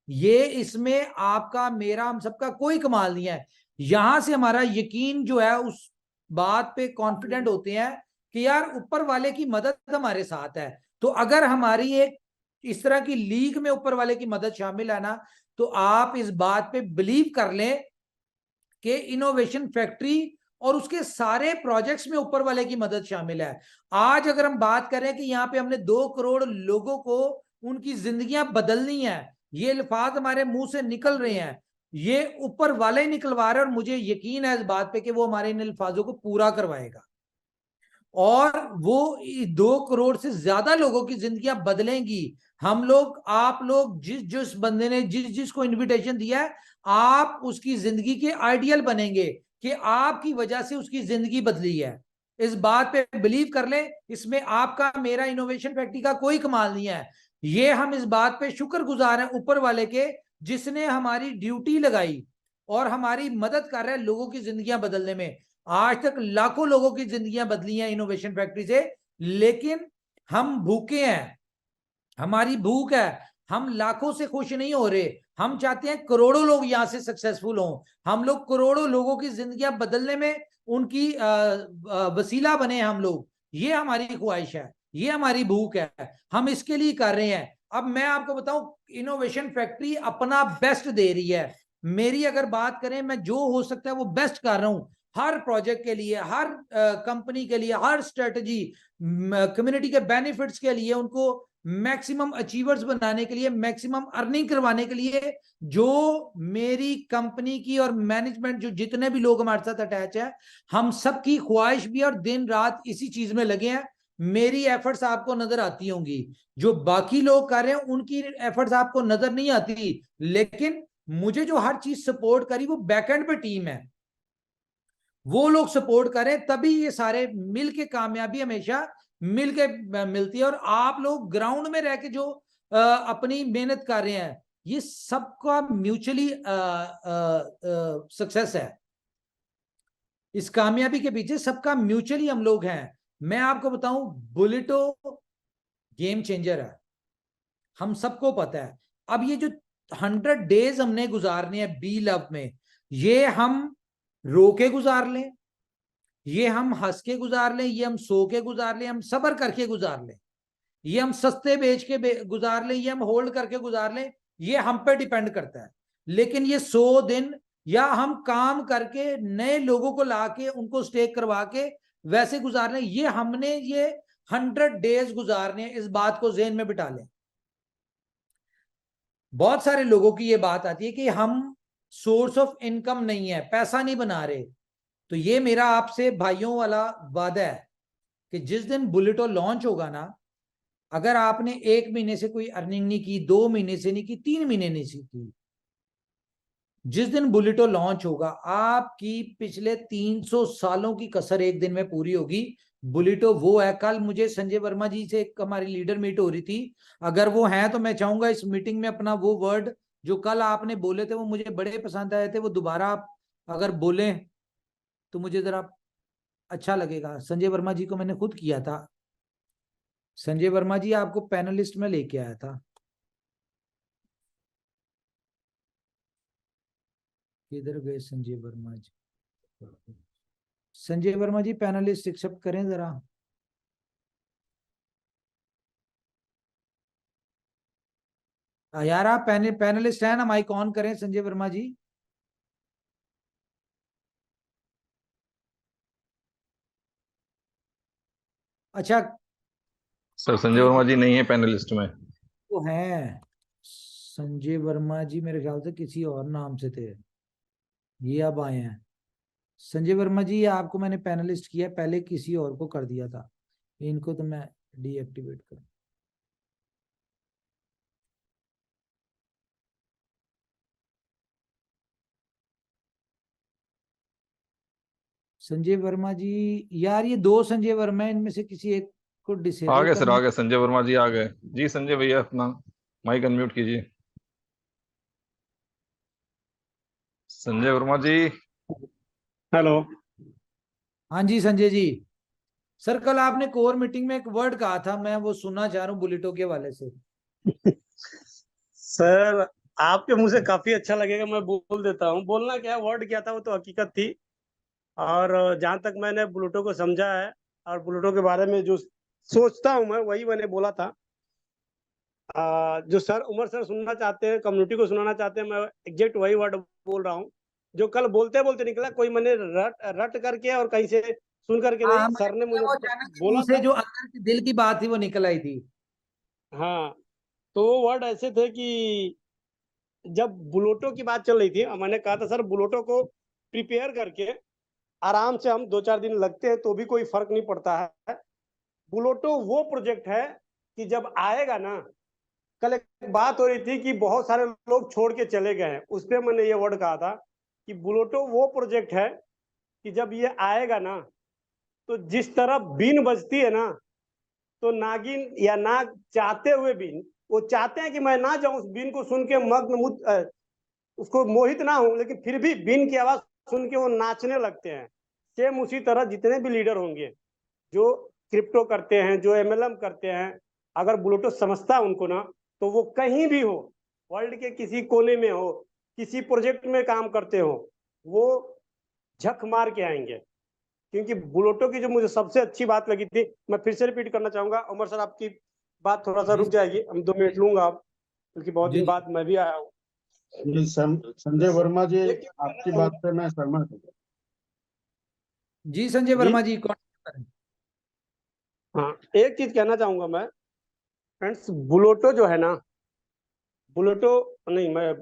Speaker 2: ये इसमें आपका, मेरा, हम सबका कोई कमाल नहीं है। यहां से हमारा यकीन जो है उस बात पे कॉन्फिडेंट होते हैं कि यार ऊपर वाले की मदद हमारे साथ है। तो अगर हमारी एक इस तरह की लीग में ऊपर वाले की मदद शामिल है ना, तो आप इस बात पे बिलीव कर लें कि इनोवेशन फैक्ट्री और उसके सारे प्रोजेक्ट्स में ऊपर वाले की मदद शामिल है। आज अगर हम बात करें कि यहाँ पे हमने 2 करोड़ लोगों को उनकी जिंदगियां बदलनी है, ये अल्फाज हमारे मुंह से निकल रहे हैं, ये ऊपर वाले ही निकलवा रहे हैं, और मुझे यकीन है इस बात पे कि वो हमारे इन अल्फाजों को पूरा करवाएगा। और वो 2 करोड़ से ज्यादा लोगों की जिंदगियां बदलेंगी। हम लोग, आप लोग, जिस जिस बंदे ने जिस जिसको इनविटेशन दिया है, आप उसकी जिंदगी के आइडियल बनेंगे कि आपकी वजह से उसकी जिंदगी बदली है। इस बात पे बिलीव कर लें। इसमें आपका, मेरा, इनोवेशन फैक्ट्री का कोई कमाल नहीं है। ये हम इस बात पे शुक्रगुजार हैं ऊपर वाले के, जिसने हमारी ड्यूटी लगाई और हमारी मदद कर रहा है लोगों की जिंदगियां बदलने में। आज तक लाखों लोगों की जिंदगियां बदली हैं इनोवेशन फैक्ट्री से, लेकिन हम भूखे हैं, हमारी भूख है। हम लाखों से खुश नहीं हो रहे, हम चाहते हैं करोड़ों लोग यहां से सक्सेसफुल हों। हम लोग करोड़ों लोगों की जिंदगियां बदलने में उनकी वसीला बने हम लोग। ये हमारी ख्वाहिश है, ये हमारी भूख है, हम इसके लिए कर रहे हैं। अब मैं आपको बताऊं, इनोवेशन फैक्ट्री अपना बेस्ट दे रही है। मेरी अगर बात करें, मैं जो हो सकता है वो बेस्ट कर रहा हूं, हर प्रोजेक्ट के लिए, हर कंपनी के लिए, हर स्ट्रेटजी, कम्युनिटी के बेनिफिट्स के लिए, उनको मैक्सिमम अचीवर्स बनाने के लिए, मैक्सिमम अर्निंग करवाने के लिए। जो मेरी कंपनी की और मैनेजमेंट, जो जितने भी लोग हमारे साथ अटैच है, हम सब की ख्वाहिश भी और दिन रात इसी चीज में लगे हैं। मेरी एफर्ट्स आपको नजर आती होंगी, जो बाकी लोग कर रहे हैं उनकी एफर्ट्स आपको नजर नहीं आती, लेकिन मुझे जो हर चीज सपोर्ट करी वो बैकएंड पे टीम है, वो लोग सपोर्ट करें तभी ये सारे मिलके कामयाबी हमेशा मिलके मिलती है। और आप लोग ग्राउंड में रह के जो अपनी मेहनत कर रहे हैं, ये सबका म्यूचुअली सक्सेस है। इस कामयाबी के पीछे सबका म्यूचुअली हम लोग हैं। मैं आपको बताऊं, बुलेटो गेम चेंजर है, हम सबको पता है। अब ये जो 100 डेज हमने गुजारने हैं बी लव में, ये हम रो के गुजार लें, ये हम हंस के गुजार लें, ये हम सो के गुजार लें, हम सब्र करके गुजार लें, ये हम सस्ते बेच के गुजार लें, ये हम होल्ड करके गुजार लें, ये हम पे डिपेंड करता है। लेकिन ये 100 दिन या हम काम करके नए लोगों को लाके उनको स्टेक करवा के वैसे गुजार लें, ये हमने ये 100 डेज गुजारने, इस बात को ज़हन में बिठा लें। बहुत सारे लोगों की ये बात आती है कि हम सोर्स ऑफ इनकम नहीं है, पैसा नहीं बना रहे। तो ये मेरा आपसे भाइयों वाला वादा है कि जिस दिन बुलेटो लॉन्च होगा ना, अगर आपने 1 महीने से कोई अर्निंग नहीं की, 2 महीने से नहीं की, 3 महीने नहीं की, जिस दिन बुलेटो लॉन्च होगा आपकी पिछले 300 सालों की कसर एक दिन में पूरी होगी। बुलेटो वो है। कल मुझे संजय वर्मा जी से एक हमारी लीडर मीट हो रही थी, अगर वो हैं तो मैं चाहूंगा इस मीटिंग में अपना वो वर्ड जो कल आपने बोले थे वो मुझे बड़े पसंद आए थे, वो दोबारा आप अगर बोले तो मुझे जरा अच्छा लगेगा। संजय वर्मा जी को मैंने खुद किया था। संजय वर्मा जी आपको पैनलिस्ट में लेके आया था, किधर गए संजय वर्मा जी? संजय वर्मा जी पैनलिस्ट एक्सेप्ट करें जरा। यार आप पैनलिस्ट हैं ना, माइक ऑन करें संजय वर्मा जी। अच्छा,
Speaker 3: सर संजय वर्मा जी नहीं है पैनलिस्ट में।
Speaker 2: वो हैं संजय वर्मा जी, मेरे ख्याल से किसी और नाम से थे, ये अब आए हैं। संजय वर्मा जी ये आपको मैंने पैनलिस्ट किया, पहले किसी और को कर दिया था, इनको तो मैं डीएक्टिवेट कर। संजय वर्मा जी, यार ये 2 संजय वर्मा है, इनमें से किसी एक को
Speaker 3: आ
Speaker 2: डिसेबल
Speaker 3: गए सर,
Speaker 2: करना।
Speaker 3: आ गए संजय वर्मा जी, आ गए जी। संजय भैया अपना माइक अनम्यूट कीजिए। संजय वर्मा जी।
Speaker 10: हेलो।
Speaker 2: हाँ जी संजय जी। सर कल आपने कोर मीटिंग में एक वर्ड कहा था, मैं वो सुनना चाह रहा हूँ बुलेटो के वाले से।
Speaker 10: सर आपके मुंह से काफी अच्छा लगेगा, मैं बोल देता हूँ। बोलना क्या, वर्ड क्या था वो तो हकीकत थी। और जहां तक मैंने बुलेटो को समझा है और बुलेटो के बारे में जो सोचता हूँ मैं, वही मैंने बोला था। जो सर उमर सर सुनना चाहते हैं, कम्युनिटी को सुनाना चाहते हैं, मैं एग्जैक्ट वही वर्ड बोल रहा हूँ जो कल बोलते बोलते निकला। कोई मैंने रट करके और कहीं से सुन करके नहीं, सर ने मुझे
Speaker 2: वो अचानक से
Speaker 10: बोला
Speaker 2: मुंह से
Speaker 10: था।
Speaker 2: जो अंदर की दिल की बात थी वो निकल आई थी।
Speaker 10: हाँ, तो वो वर्ड ऐसे थे कि जब बुलेटो की बात चल रही थी, मैंने कहा था सर बुलेटो को प्रिपेयर करके आराम से हम 2-4 दिन लगते हैं तो भी कोई फर्क नहीं पड़ता है। बुलेटो वो प्रोजेक्ट है कि जब आएगा ना, कल एक बात हो रही थी कि बहुत सारे लोग छोड़ के चले गए हैं, उस पर मैंने ये वर्ड कहा था कि बुलेटो वो प्रोजेक्ट है कि जब ये आएगा ना, तो जिस तरह बीन बजती है ना, तो नागिन या नाग चाहते हुए भी, वो चाहते हैं कि मैं ना जाऊं उस बीन को सुन के मग्न उसको मोहित ना हूं, लेकिन फिर भी बीन की आवाज सुन के वो नाचने लगते हैं। सेम उसी तरह जितने भी लीडर होंगे जो क्रिप्टो करते हैं, जो एमएलएम करते हैं, अगर बुलेटो समझता है उनको ना, तो वो कहीं भी हो, वर्ल्ड के किसी कोने में हो, किसी प्रोजेक्ट में काम करते हो, वो झक मार के आएंगे। क्योंकि बुलेटो की जो मुझे सबसे अच्छी बात लगी थी, मैं फिर से रिपीट करना चाहूंगा। उमर सर आपकी बात थोड़ा सा रुक जाएगी, हम 2 मिनट लूंगा आप, क्योंकि बहुत दिन बाद मैं भी आया हूँ।
Speaker 8: संजय वर्मा जी, आपकी बात से मैं सहमत हूँ।
Speaker 2: जी संजय वर्मा जी कौन?
Speaker 10: हाँ, एक चीज कहना चाहूंगा मैं फ्रेंड्स, बुलेटो जो है ना, बुलेटो नहीं, मैं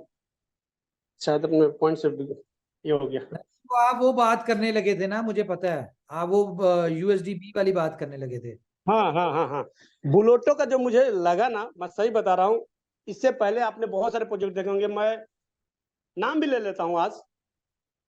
Speaker 10: शायद अपने पॉइंट से ये हो गया।
Speaker 2: तो आप वो बात करने लगे थे ना, मुझे पता है, आप वो यूएसडीपी वाली बात करने लगे थे।
Speaker 10: हाँ हाँ हाँ हाँ, बुलोटो का जो मुझे लगा ना, मैं सही बता रहा हूँ, इससे पहले आपने बहुत सारे प्रोजेक्ट देखे होंगे, मैं नाम भी ले लेता हूँ आज,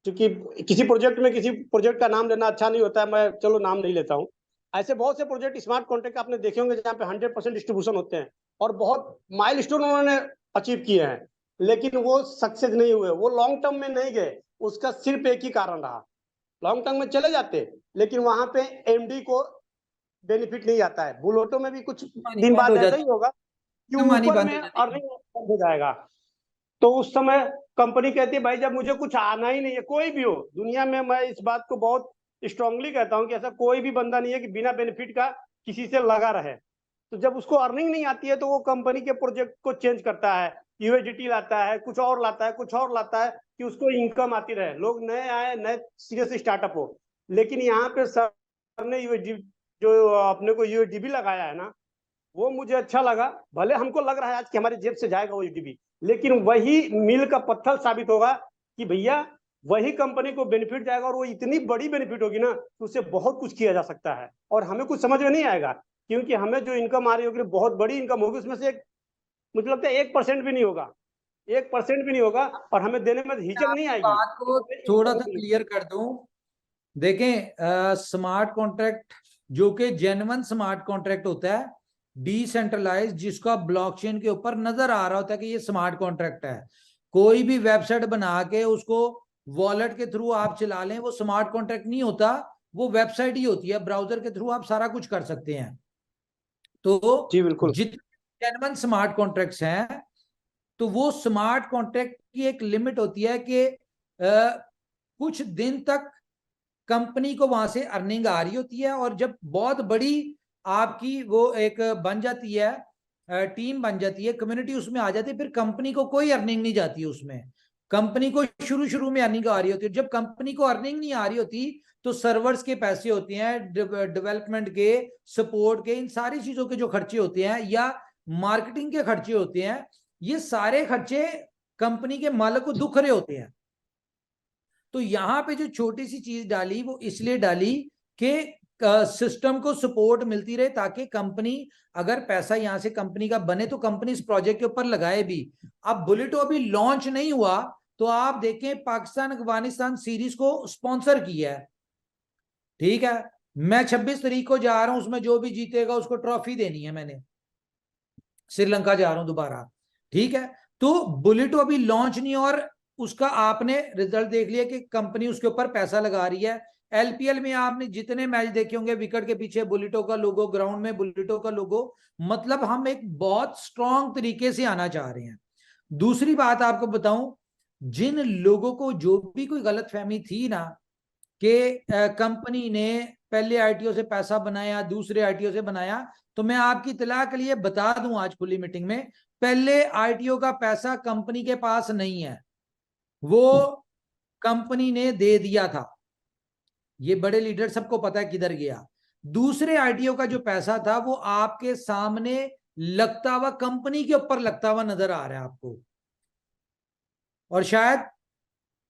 Speaker 10: क्योंकि किसी प्रोजेक्ट का नाम लेना अच्छा नहीं होता है, मैं चलो नाम नहीं लेता हूँ। ऐसे बहुत से प्रोजेक्ट स्मार्ट कॉन्ट्रैक्ट आपने देखे होंगे जहाँ पे 100% डिस्ट्रीब्यूशन होते हैं और बहुत माइलस्टोन उन्होंने अचीव किए हैं, लेकिन वो सक्सेस नहीं हुए, वो लॉन्ग टर्म में नहीं गए। उसका सिर्फ एक ही कारण रहा, लॉन्ग टर्म में चले जाते लेकिन वहां पे एमडी को बेनिफिट नहीं आता है। बुलोटो में भी कुछ दिन बाद ऐसा ही होगा कि ऊपर में अर्निंग बंद हो जाएगा, तो उस समय कंपनी कहती है भाई जब मुझे कुछ आना ही नहीं है, कोई भी हो दुनिया में, मैं इस बात को बहुत स्ट्रांगली कहता हूं कि ऐसा कोई भी बंदा नहीं है कि बिना बेनिफिट का किसी से लगा रहे। तो जब उसको अर्निंग नहीं आती है तो वो कंपनी के प्रोजेक्ट को चेंज करता है, यूएसडीटी लाता है, कुछ और लाता है, कुछ और लाता है कि उसको इनकम आती रहे, लोग नए आए, नए सिरे से स्टार्टअप हो। लेकिन यहाँ पे सर ने यूएसडी जो अपने को यूएसडीबी लगाया है ना, वो मुझे अच्छा लगा। भले हमको लग रहा है आज कि हमारी जेब से जाएगा वो यूडीबी, लेकिन वही मील का पत्थर साबित होगा कि भैया वही कंपनी को बेनिफिट जाएगा, और वो इतनी बड़ी बेनिफिट होगी ना तो उससे बहुत कुछ किया जा सकता है और हमें कुछ समझ में नहीं आएगा, क्योंकि हमें जो इनकम आ रही होगी बहुत बड़ी इनकम होगी, उसमें से मुझे लगता है 1% भी नहीं होगा, 1% भी नहीं होगा, और हमें देने में हिचक नहीं आएगी।
Speaker 2: बात को थोड़ा सा क्लियर कर दूं, देखें स्मार्ट कॉन्ट्रैक्ट जो कि जेन्युइन स्मार्ट कॉन्ट्रैक्ट होता है, डिसेंट्रलाइज, जिसका ब्लॉकचेन के ऊपर नजर आ रहा होता है कि ये स्मार्ट कॉन्ट्रैक्ट है। कोई भी वेबसाइट बना के उसको वॉलेट के थ्रू आप चला लें, वो स्मार्ट कॉन्ट्रैक्ट नहीं होता, वो वेबसाइट ही होती है। ब्राउजर के थ्रू आप सारा कुछ कर सकते हैं। तो
Speaker 10: जी बिल्कुल,
Speaker 2: जितने जेन्युइन स्मार्ट कॉन्ट्रैक्ट्स हैं, तो वो स्मार्ट कॉन्ट्रैक्ट की एक लिमिट होती है कि कुछ दिन तक कंपनी को वहां से अर्निंग आ रही होती है, और जब बहुत बड़ी आपकी वो एक बन जाती है, टीम बन जाती है, कम्युनिटी उसमें आ जाती है, फिर कंपनी को कोई अर्निंग नहीं जाती है उसमें। कंपनी को शुरू में अर्निंग आ रही होती है। जब कंपनी को अर्निंग नहीं आ रही होती तो सर्वर्स के पैसे होते हैं, डेवलपमेंट के, सपोर्ट के, इन सारी चीजों के जो खर्चे होते हैं, या मार्केटिंग के खर्चे होते हैं, ये सारे खर्चे कंपनी के मालिक को दुख रहे होते हैं। तो यहां पे जो छोटी सी चीज डाली वो इसलिए डाली कि सिस्टम को सपोर्ट मिलती रहे, ताकि कंपनी अगर पैसा यहां से कंपनी का बने तो कंपनी इस प्रोजेक्ट के ऊपर लगाए भी। अब बुलेटो अभी लॉन्च नहीं हुआ, तो आप देखें पाकिस्तान अफगानिस्तान सीरीज को स्पॉन्सर किया है, ठीक है, मैं 26 तारीख को जा रहा हूं, उसमें जो भी जीतेगा उसको ट्रॉफी देनी है, मैंने श्रीलंका जा रहा हूं दोबारा, ठीक है। तो बुलेटो अभी लॉन्च नहीं, और उसका आपने रिजल्ट देख लिया कि कंपनी उसके ऊपर पैसा लगा रही है। एलपीएल में आपने जितने मैच देखे होंगे, विकेट के पीछे बुलेटो का लोगो, ग्राउंड में बुलेटो का लोगो, मतलब हम एक बहुत स्ट्रॉन्ग तरीके से आना चाह रहे हैं। दूसरी बात आपको बताऊं, जिन लोगों को जो भी कोई गलतफहमी थी ना कि कंपनी ने पहले आईटीओ से पैसा बनाया, दूसरे आईटीओ से बनाया, तो मैं आपकी इत्तला के लिए बता दूं आज खुली मीटिंग में, पहले आईटीओ का पैसा कंपनी के पास नहीं है, वो कंपनी ने दे दिया था। ये बड़े लीडर सबको पता है किधर गया। दूसरे आईटीओ का जो पैसा था वो आपके सामने लगता हुआ, कंपनी के ऊपर लगता हुआ नजर आ रहा है आपको, और शायद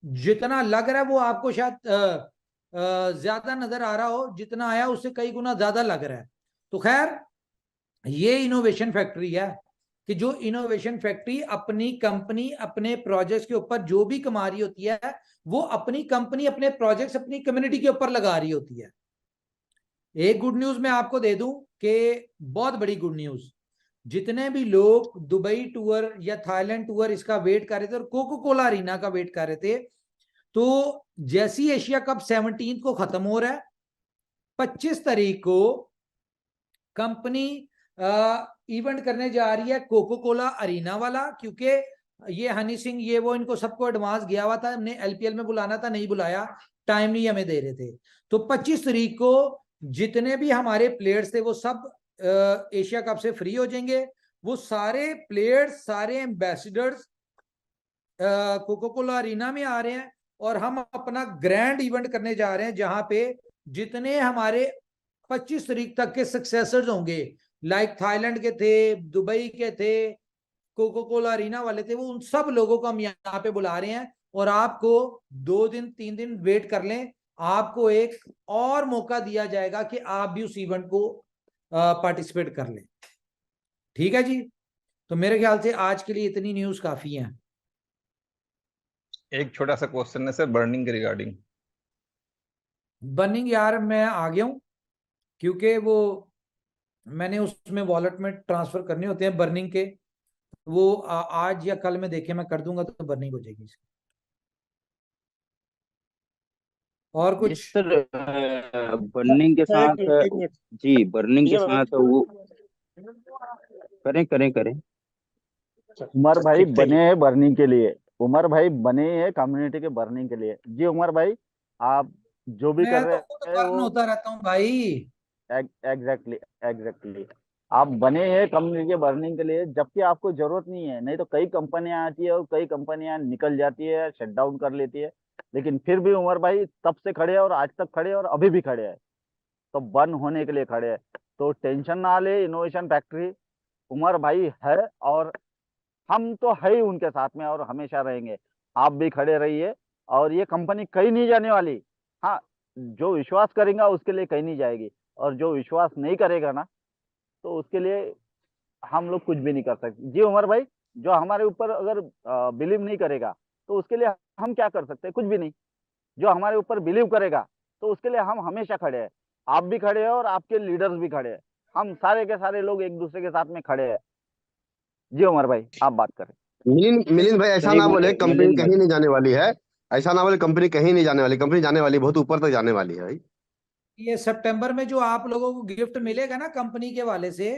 Speaker 2: जितना लग रहा है वो आपको शायद ज्यादा नजर आ रहा हो, जितना आया उससे कई गुना ज्यादा लग रहा है। तो खैर, ये इनोवेशन फैक्ट्री है कि जो इनोवेशन फैक्ट्री अपनी कंपनी अपने प्रोजेक्ट्स के ऊपर जो भी कमा रही होती है, वो अपनी कंपनी अपने प्रोजेक्ट्स अपनी कम्युनिटी के ऊपर लगा रही होती है। एक गुड न्यूज मैं आपको दे दूं कि बहुत बड़ी गुड न्यूज, जितने भी लोग दुबई टूर या थाईलैंड टूर इसका वेट कर रहे थे और कोको कोला अरीना का वेट कर रहे थे, तो जैसी एशिया कप 17 को खत्म हो रहा है, 25 तारीख को कंपनी इवेंट करने जा रही है कोको कोला अरीना वाला, क्योंकि ये हनी सिंह ये वो इनको सबको एडवांस गया हुआ था, हमने एलपीएल में बुलाना था, नहीं बुलाया, टाइम नहीं हमें दे रहे थे। तो 25 तारीख को जितने भी हमारे प्लेयर्स थे वो सब एशिया कप से फ्री हो जाएंगे। वो सारे प्लेयर्स, सारे एम्बेसडर्स कोको कोला अरीना में आ रहे हैं, और हम अपना ग्रैंड इवेंट करने जा रहे हैं, जहां पे जितने हमारे 25 तारीख तक के सक्सेसर्स होंगे, लाइक थाईलैंड के थे, दुबई के थे, कोको कोला अरीना वाले थे, वो उन सब लोगों को हम यहाँ पे बुला रहे हैं। और आपको 2 दिन 3 दिन वेट कर लें, आपको एक और मौका दिया जाएगा कि आप भी उस इवेंट को पार्टिसिपेट कर लें। ठीक है जी, तो मेरे ख्याल से आज के लिए इतनी न्यूज काफी है।
Speaker 3: एक छोटा सा क्वेश्चन है सर बर्निंग के रिगार्डिंग।
Speaker 2: बर्निंग यार मैं आ गया हूँ, क्योंकि वो मैंने उसमें वॉलेट में ट्रांसफर करने होते हैं बर्निंग के, वो आज या कल में देखे मैं कर दूंगा तो बर्निंग हो जाएगी इसकी। और कुछ?
Speaker 4: सर बर्निंग के साथ
Speaker 10: एक मिनट
Speaker 4: जी, बर्निंग के
Speaker 10: विजय भाई,
Speaker 4: साथ वो करें करें करें।
Speaker 12: उमर भाई
Speaker 10: ठीक
Speaker 12: बने
Speaker 10: है।
Speaker 12: हैं बर्निंग के लिए। उमर भाई बने हैं कम्युनिटी के बर्निंग के लिए। जी उमर भाई, आप जो भी कर
Speaker 2: मैं तो खुद
Speaker 12: रहे हैं
Speaker 2: बर्न
Speaker 12: वो
Speaker 2: होता रहता हूँ भाई।
Speaker 12: एग्जैक्टली एग्जैक्टली आप बने हैं कम्युनिटी के बर्निंग के लिए, जबकि आपको जरूरत नहीं है। नहीं तो कई कंपनियां आती है और कई कंपनियां निकल जाती है, शट डाउन कर लेती है, लेकिन फिर भी उमर भाई तब से खड़े हैं और आज तक खड़े हैं और अभी भी खड़े हैं, तो बर्न होने के लिए खड़े हैं। तो टेंशन ना ले, इनोवेशन फैक्ट्री उमर भाई है और हम तो है ही उनके साथ में और हमेशा रहेंगे। आप भी खड़े रहिए और ये कंपनी कहीं नहीं जाने वाली। हाँ, जो विश्वास करेगा उसके लिए कहीं नहीं जाएगी, और जो विश्वास नहीं करेगा ना, तो उसके लिए हम लोग कुछ भी नहीं कर सकते। जी उमर भाई, जो हमारे ऊपर अगर बिलीव नहीं करेगा तो उसके लिए हम क्या कर सकते हैं? कुछ भी नहीं। जो हमारे ऊपर बिलीव करेगा तो उसके लिए हम हमेशा खड़े हैं। आप भी खड़े हैं और आपके लीडर्स भी खड़े हैं। हम सारे के सारे लोग एक दूसरे के साथ में खड़े हैं। जी उमर भाई, आप बात करें।
Speaker 6: मिलिंद मिलिंद भाई ऐसा
Speaker 4: सही
Speaker 6: ना बोले
Speaker 4: बोले
Speaker 6: कंपनी
Speaker 4: मिलिंद भाई।
Speaker 6: कहीं नहीं जाने वाली है। ऐसा ना बोले कंपनी कहीं नहीं जाने वाली, कंपनी जाने वाली, बहुत ऊपर तक जाने वाली है भाई।
Speaker 2: ये सितंबर में जो आप लोगों को गिफ्ट मिलेगा ना कंपनी के वाले से,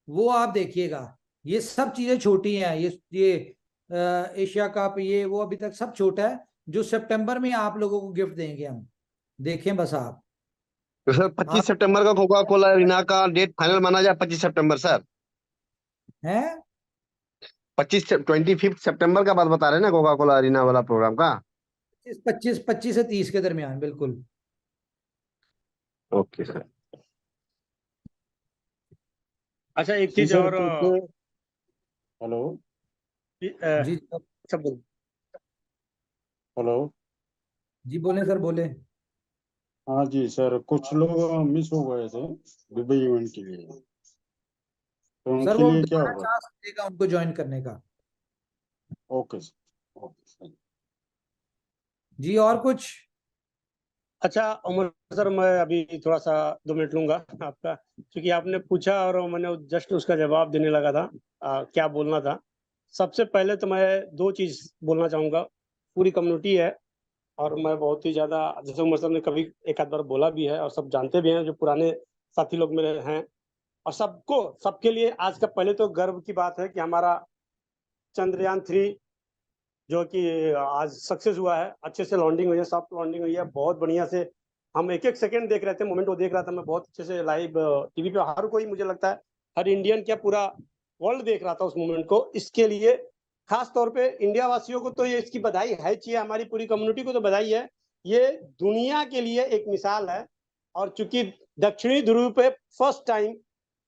Speaker 2: वो आप देखिएगा। ये सब चीजें छोटी हैं, ये एशिया कप ये वो अभी तक सब छोटा है। जो सितंबर में आप लोगों को गिफ्ट देंगे हम, देखें बस आप।
Speaker 6: तो सर 25
Speaker 2: आप
Speaker 6: सितंबर का कोका कोला अरीना का डेट फाइनल माना जाए, 25 सितंबर सर।
Speaker 2: हैं
Speaker 6: 25 सितंबर का बात बता रहे हैं ना, कोका कोला अरीना वाला प्रोग्राम का।
Speaker 2: 25 से 30 के दरमियान बिल्कुल।
Speaker 6: Okay sir.
Speaker 10: अच्छा एक
Speaker 8: जी
Speaker 10: चीज
Speaker 8: सर,
Speaker 10: और
Speaker 8: क्योंकि हेलो
Speaker 2: जी
Speaker 10: सब बोल।
Speaker 8: हेलो।
Speaker 2: जी बोले सर, बोले।
Speaker 8: हाँ जी सर, कुछ लोग मिस हो गए थे दुबई इवेंट के लिए, तो
Speaker 2: सर
Speaker 8: उनके
Speaker 2: वो
Speaker 8: लिए क्या
Speaker 2: दोबारा
Speaker 8: होगा?
Speaker 2: चांस देगा उनको ज्वाइन करने का।
Speaker 8: Okay sir, okay sir.
Speaker 2: जी और कुछ?
Speaker 10: अच्छा उमर सर, मैं अभी थोड़ा सा 2 मिनट लूंगा आपका, क्योंकि आपने पूछा और मैंने जस्ट उसका जवाब देने लगा था। क्या बोलना था। सबसे पहले तो मैं 2 चीज बोलना चाहूंगा। पूरी कम्युनिटी है, और मैं बहुत ही ज्यादा, जैसे उमर सर ने कभी एक आध बार बोला भी है और सब जानते भी हैं, जो पुराने साथी लोग मेरे हैं, और सबको सबके लिए आज का पहले तो गर्व की बात है कि हमारा चंद्रयान 3 जो कि आज सक्सेस हुआ है, अच्छे से लॉन्डिंग हुई है, सॉफ्ट लॉन्डिंग हुई है, बहुत बढ़िया से। हम एक एक सेकंड देख रहे थे, मोमेंट को देख रहा था मैं बहुत अच्छे से लाइव टीवी पे। हर कोई, मुझे लगता है हर इंडियन क्या पूरा वर्ल्ड देख रहा था उस मोमेंट को। इसके लिए खास तौर पे इंडिया वासियों को तो ये इसकी बधाई है चाहिए, हमारी पूरी कम्युनिटी को तो बधाई है। ये दुनिया के लिए एक मिसाल है। और चूंकि दक्षिणी ध्रुव पे फर्स्ट टाइम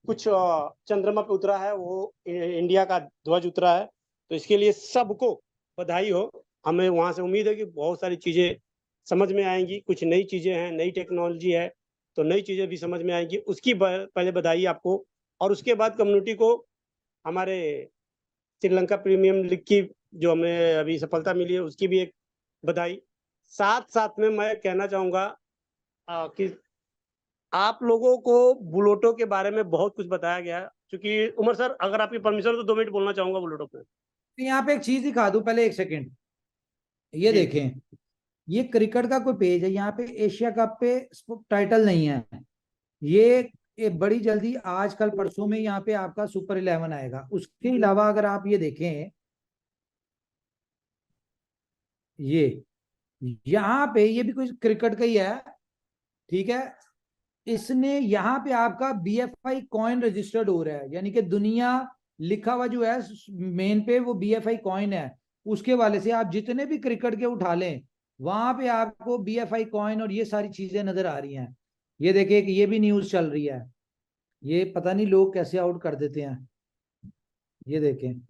Speaker 10: कुछ चंद्रमा पे उतरा है, वो इंडिया का ध्वज उतरा है, तो इसके लिए सबको बधाई हो। हमें वहां से उम्मीद है कि बहुत सारी चीजें समझ में आएंगी, कुछ नई चीजें हैं, नई टेक्नोलॉजी है, तो नई चीजें भी समझ में आएंगी, उसकी पहले बधाई आपको। और उसके बाद कम्युनिटी को हमारे श्रीलंका प्रीमियम लीग की जो हमें अभी सफलता मिली है उसकी भी एक बधाई। साथ साथ में मैं कहना चाहूंगा कि आप लोगों को बुलोटो के बारे में बहुत कुछ बताया गया है। क्योंकि उमर सर, अगर आपकी परमिशन हो तो 2 मिनट बोलना चाहूंगा बुलोटो पे।
Speaker 2: यहाँ पे एक चीज दिखा दूं पहले, एक सेकंड। ये
Speaker 10: जी
Speaker 2: देखें, ये क्रिकेट का कोई पेज है, यहाँ पे एशिया कप पे टाइटल नहीं है। ये बड़ी जल्दी आज कल परसों में यहाँ पे आपका सुपर 11 आएगा। उसके अलावा अगर आप ये देखें, ये यहाँ पे ये भी कोई क्रिकेट का ही है, ठीक है। इसने यहाँ पे आपका BFI कॉइन रजिस्टर्ड हो रहा है, यानी कि दुनिया लिखा हुआ जो है मेन पे वो BFI कॉइन है। उसके वाले से आप जितने भी क्रिकेट के उठा लें, वहां पे आपको BFI कॉइन और ये सारी चीजें नजर आ रही हैं। ये देखिए कि ये भी न्यूज चल रही है। ये पता नहीं लोग कैसे आउट कर देते हैं। ये देखें,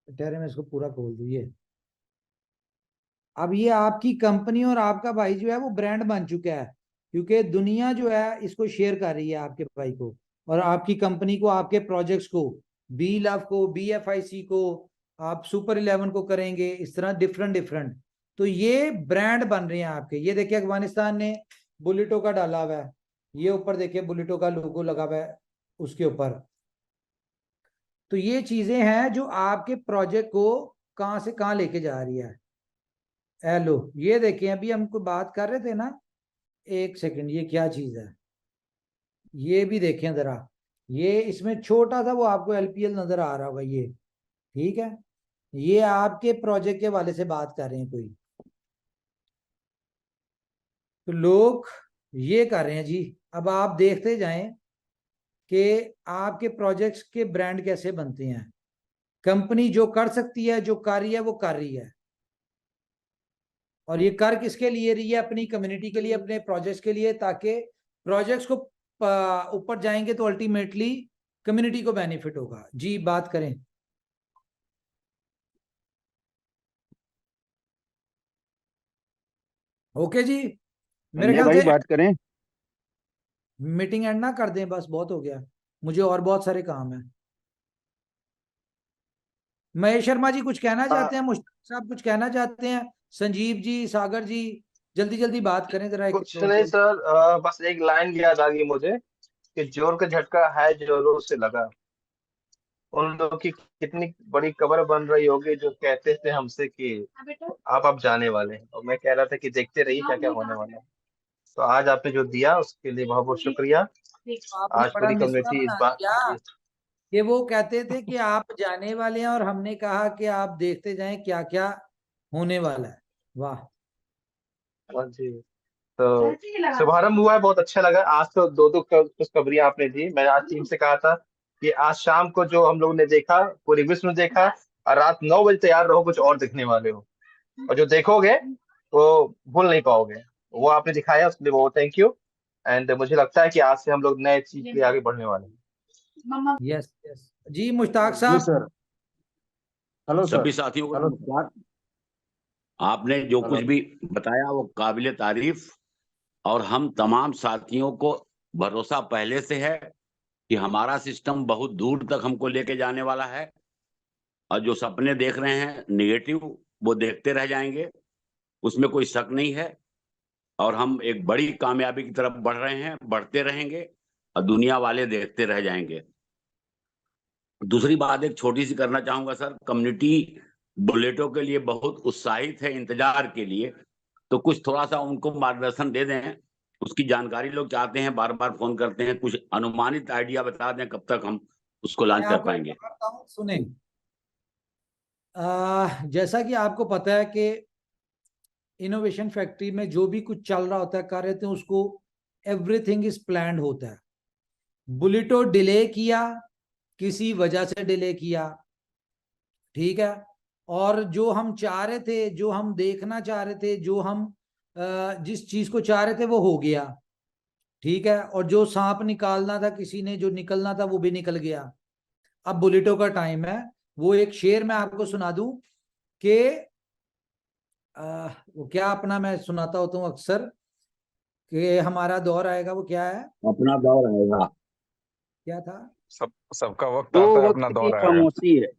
Speaker 2: ठहरे मैं इसको पूरा खोल दूं। ये अब ये आपकी कंपनी और आपका भाई जो है वो ब्रांड बन चुका है, क्योंकि दुनिया जो है इसको शेयर कर रही है आपके भाई को और आपकी कंपनी को, आपके प्रोजेक्ट्स को, बी लव को, BFIC को, आप सुपर 11 को करेंगे, इस तरह डिफरेंट डिफरेंट। तो ये ब्रांड बन रहे हैं आपके। ये देखिए अफगानिस्तान ने बुलेटो का डाला हुआ है, ये ऊपर देखिए बुलेटो का लोगो लगा हुआ है उसके ऊपर। तो ये चीजें हैं जो आपके प्रोजेक्ट को कहां से कहां लेके जा रही है। हेलो, ये देखिए अभी हमको बात कर रहे थे ना, एक सेकंड, ये क्या चीज है, ये भी देखें जरा, ये इसमें छोटा सा वो आपको LPL नजर आ रहा होगा, ये ठीक है, ये आपके प्रोजेक्ट के वाले से बात कर रहे हैं कोई, तो लोग ये कर रहे हैं जी। अब आप देखते जाएं कि आपके प्रोजेक्ट्स के ब्रांड कैसे बनते हैं। कंपनी जो कर सकती है, जो कर रही है, वो कर रही है, और ये कर किसके लिए रही है? अपनी कम्युनिटी के लिए, अपने प्रोजेक्ट्स के लिए, ताकि प्रोजेक्ट्स को ऊपर जाएंगे तो अल्टीमेटली कम्युनिटी को बेनिफिट होगा। जी बात करें। ओके जी, मेरे ख्याल
Speaker 4: भाई
Speaker 2: से
Speaker 4: बात करें।
Speaker 2: मीटिंग एंड ना कर दें, बस बहुत हो गया, मुझे और बहुत सारे काम है। महेश शर्मा जी कुछ कहना चाहते हैं? मुश्ताक साहब कुछ कहना चाहते हैं? संजीव जी, सागर जी, जल्दी जल्दी बात करें जरा।
Speaker 13: कुछ नहीं सर, बस एक लाइन याद आ गई मुझे कि जोर का झटका है जोरों से लगा। उन लोगों की कितनी बड़ी कबर बन रही होगी जो कहते थे हमसे कि आप जाने वाले हैं, और मैं कह रहा था कि देखते रहिए क्या क्या होने वाला है। तो आज आपने जो दिया उसके लिए बहुत बहुत शुक्रिया।
Speaker 2: आपने
Speaker 13: आज
Speaker 2: बड़ा
Speaker 13: पूरी
Speaker 2: मिसवा
Speaker 13: कम्युनिटी इस
Speaker 2: बना
Speaker 13: बात
Speaker 2: दिया कि वो कहते थे कि आप जाने वाले हैं और हमने कहा कि आप देखते जाएं क्या क्या होने वाला है। वाह।
Speaker 13: हाँ जी, तो शुभारंभ हुआ है, बहुत अच्छा लगा। आज तो दो दो खुशखबरियां आपने दी। मैं आज टीम से कहा था कि आज शाम को जो हम लोग ने देखा पूरी विश्व ने देखा, और रात 9 बजे तैयार रहो, कुछ और दिखने वाले हो, और जो देखोगे वो भूल नहीं पाओगे। वो आपने दिखाया, उसके लिए बहुत थैंक यू। एंड मुझे लगता है कि आज से हम लोग नए चीज के लिए आगे बढ़ने वाले हैं।
Speaker 2: यस यस जी, मुश्ताक
Speaker 8: जी
Speaker 2: साहब।
Speaker 8: सर। Hello sir.
Speaker 9: सभी साथियों को
Speaker 8: हेलो।
Speaker 9: नमस्कार। आपने जो कुछ भी बताया वो काबिले तारीफ, और हम तमाम साथियों को भरोसा पहले से है कि हमारा सिस्टम बहुत दूर तक हमको लेके जाने वाला है, और जो सपने देख रहे हैं नेगेटिव वो देखते रह जाएंगे, उसमें कोई शक नहीं है। और हम एक बड़ी कामयाबी की तरफ बढ़ रहे हैं, बढ़ते रहेंगे, और दुनिया वाले देखते रह जाएंगे। दूसरी बात एक छोटी सी करना चाहूंगा सर, कम्युनिटी बुलेटो के लिए बहुत उत्साहित है इंतजार के लिए, तो कुछ थोड़ा सा उनको मार्गदर्शन दे दें, उसकी जानकारी लोग चाहते हैं, बार बार फोन करते हैं, कुछ अनुमानित आइडिया बता दें कब तक हम उसको लॉन्च कर पाएंगे।
Speaker 2: सुने, जैसा कि आपको पता है कि इनोवेशन फैक्ट्री में जो भी कुछ चल रहा होता है, कर रहे थे उसको, एवरीथिंग इज प्लान्ड होता है। बुलेटो डिले किया, किसी वजह से डिले किया, ठीक है, और जो हम चाह रहे थे, जो हम देखना चाह रहे थे, जो हम जिस चीज को चाह रहे थे वो हो गया, ठीक है, और जो सांप निकालना था किसी ने, जो निकलना था वो भी निकल गया। अब बुलेटो का टाइम है। वो एक शेर मैं आपको सुना दूं कि वो क्या अपना मैं सुनाता होता हूँ अक्सर कि हमारा दौर आएगा, वो क्या है?
Speaker 9: अपना दौर आएगा।
Speaker 2: क्या था?
Speaker 14: सबका वक्त
Speaker 4: दो
Speaker 14: आता है,
Speaker 4: वक्त
Speaker 14: अपना
Speaker 4: की
Speaker 14: दौर आएगा।
Speaker 4: खामोशी है।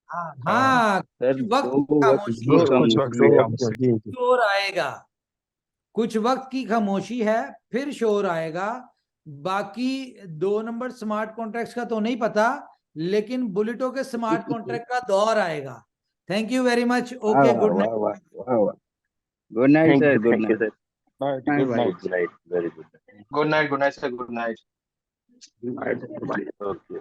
Speaker 2: हाँ,
Speaker 4: सर,
Speaker 2: कुछ वक्त
Speaker 4: दो
Speaker 2: की
Speaker 4: वक्त
Speaker 2: खामोशी
Speaker 4: की
Speaker 2: है,
Speaker 14: कुछ वक्त की खामोशी।
Speaker 4: जी जी।
Speaker 2: शोर आएगा। कुछ वक्त की खामोशी है, फिर शोर आएगा। बाकी 2 नंबर स्मार्ट कॉन्ट्रैक्ट्स का तो नहीं पता, लेकिन बुलेटो के स्मार्ट कॉन्ट्रैक्ट का दौर आएगा। Thank you very much. Okay, good night.
Speaker 4: Good night sir. Good
Speaker 13: thank you
Speaker 4: night.
Speaker 13: Sir.
Speaker 14: Good night.
Speaker 13: Good night, very good. Good night, good night sir, good night.
Speaker 9: Okay.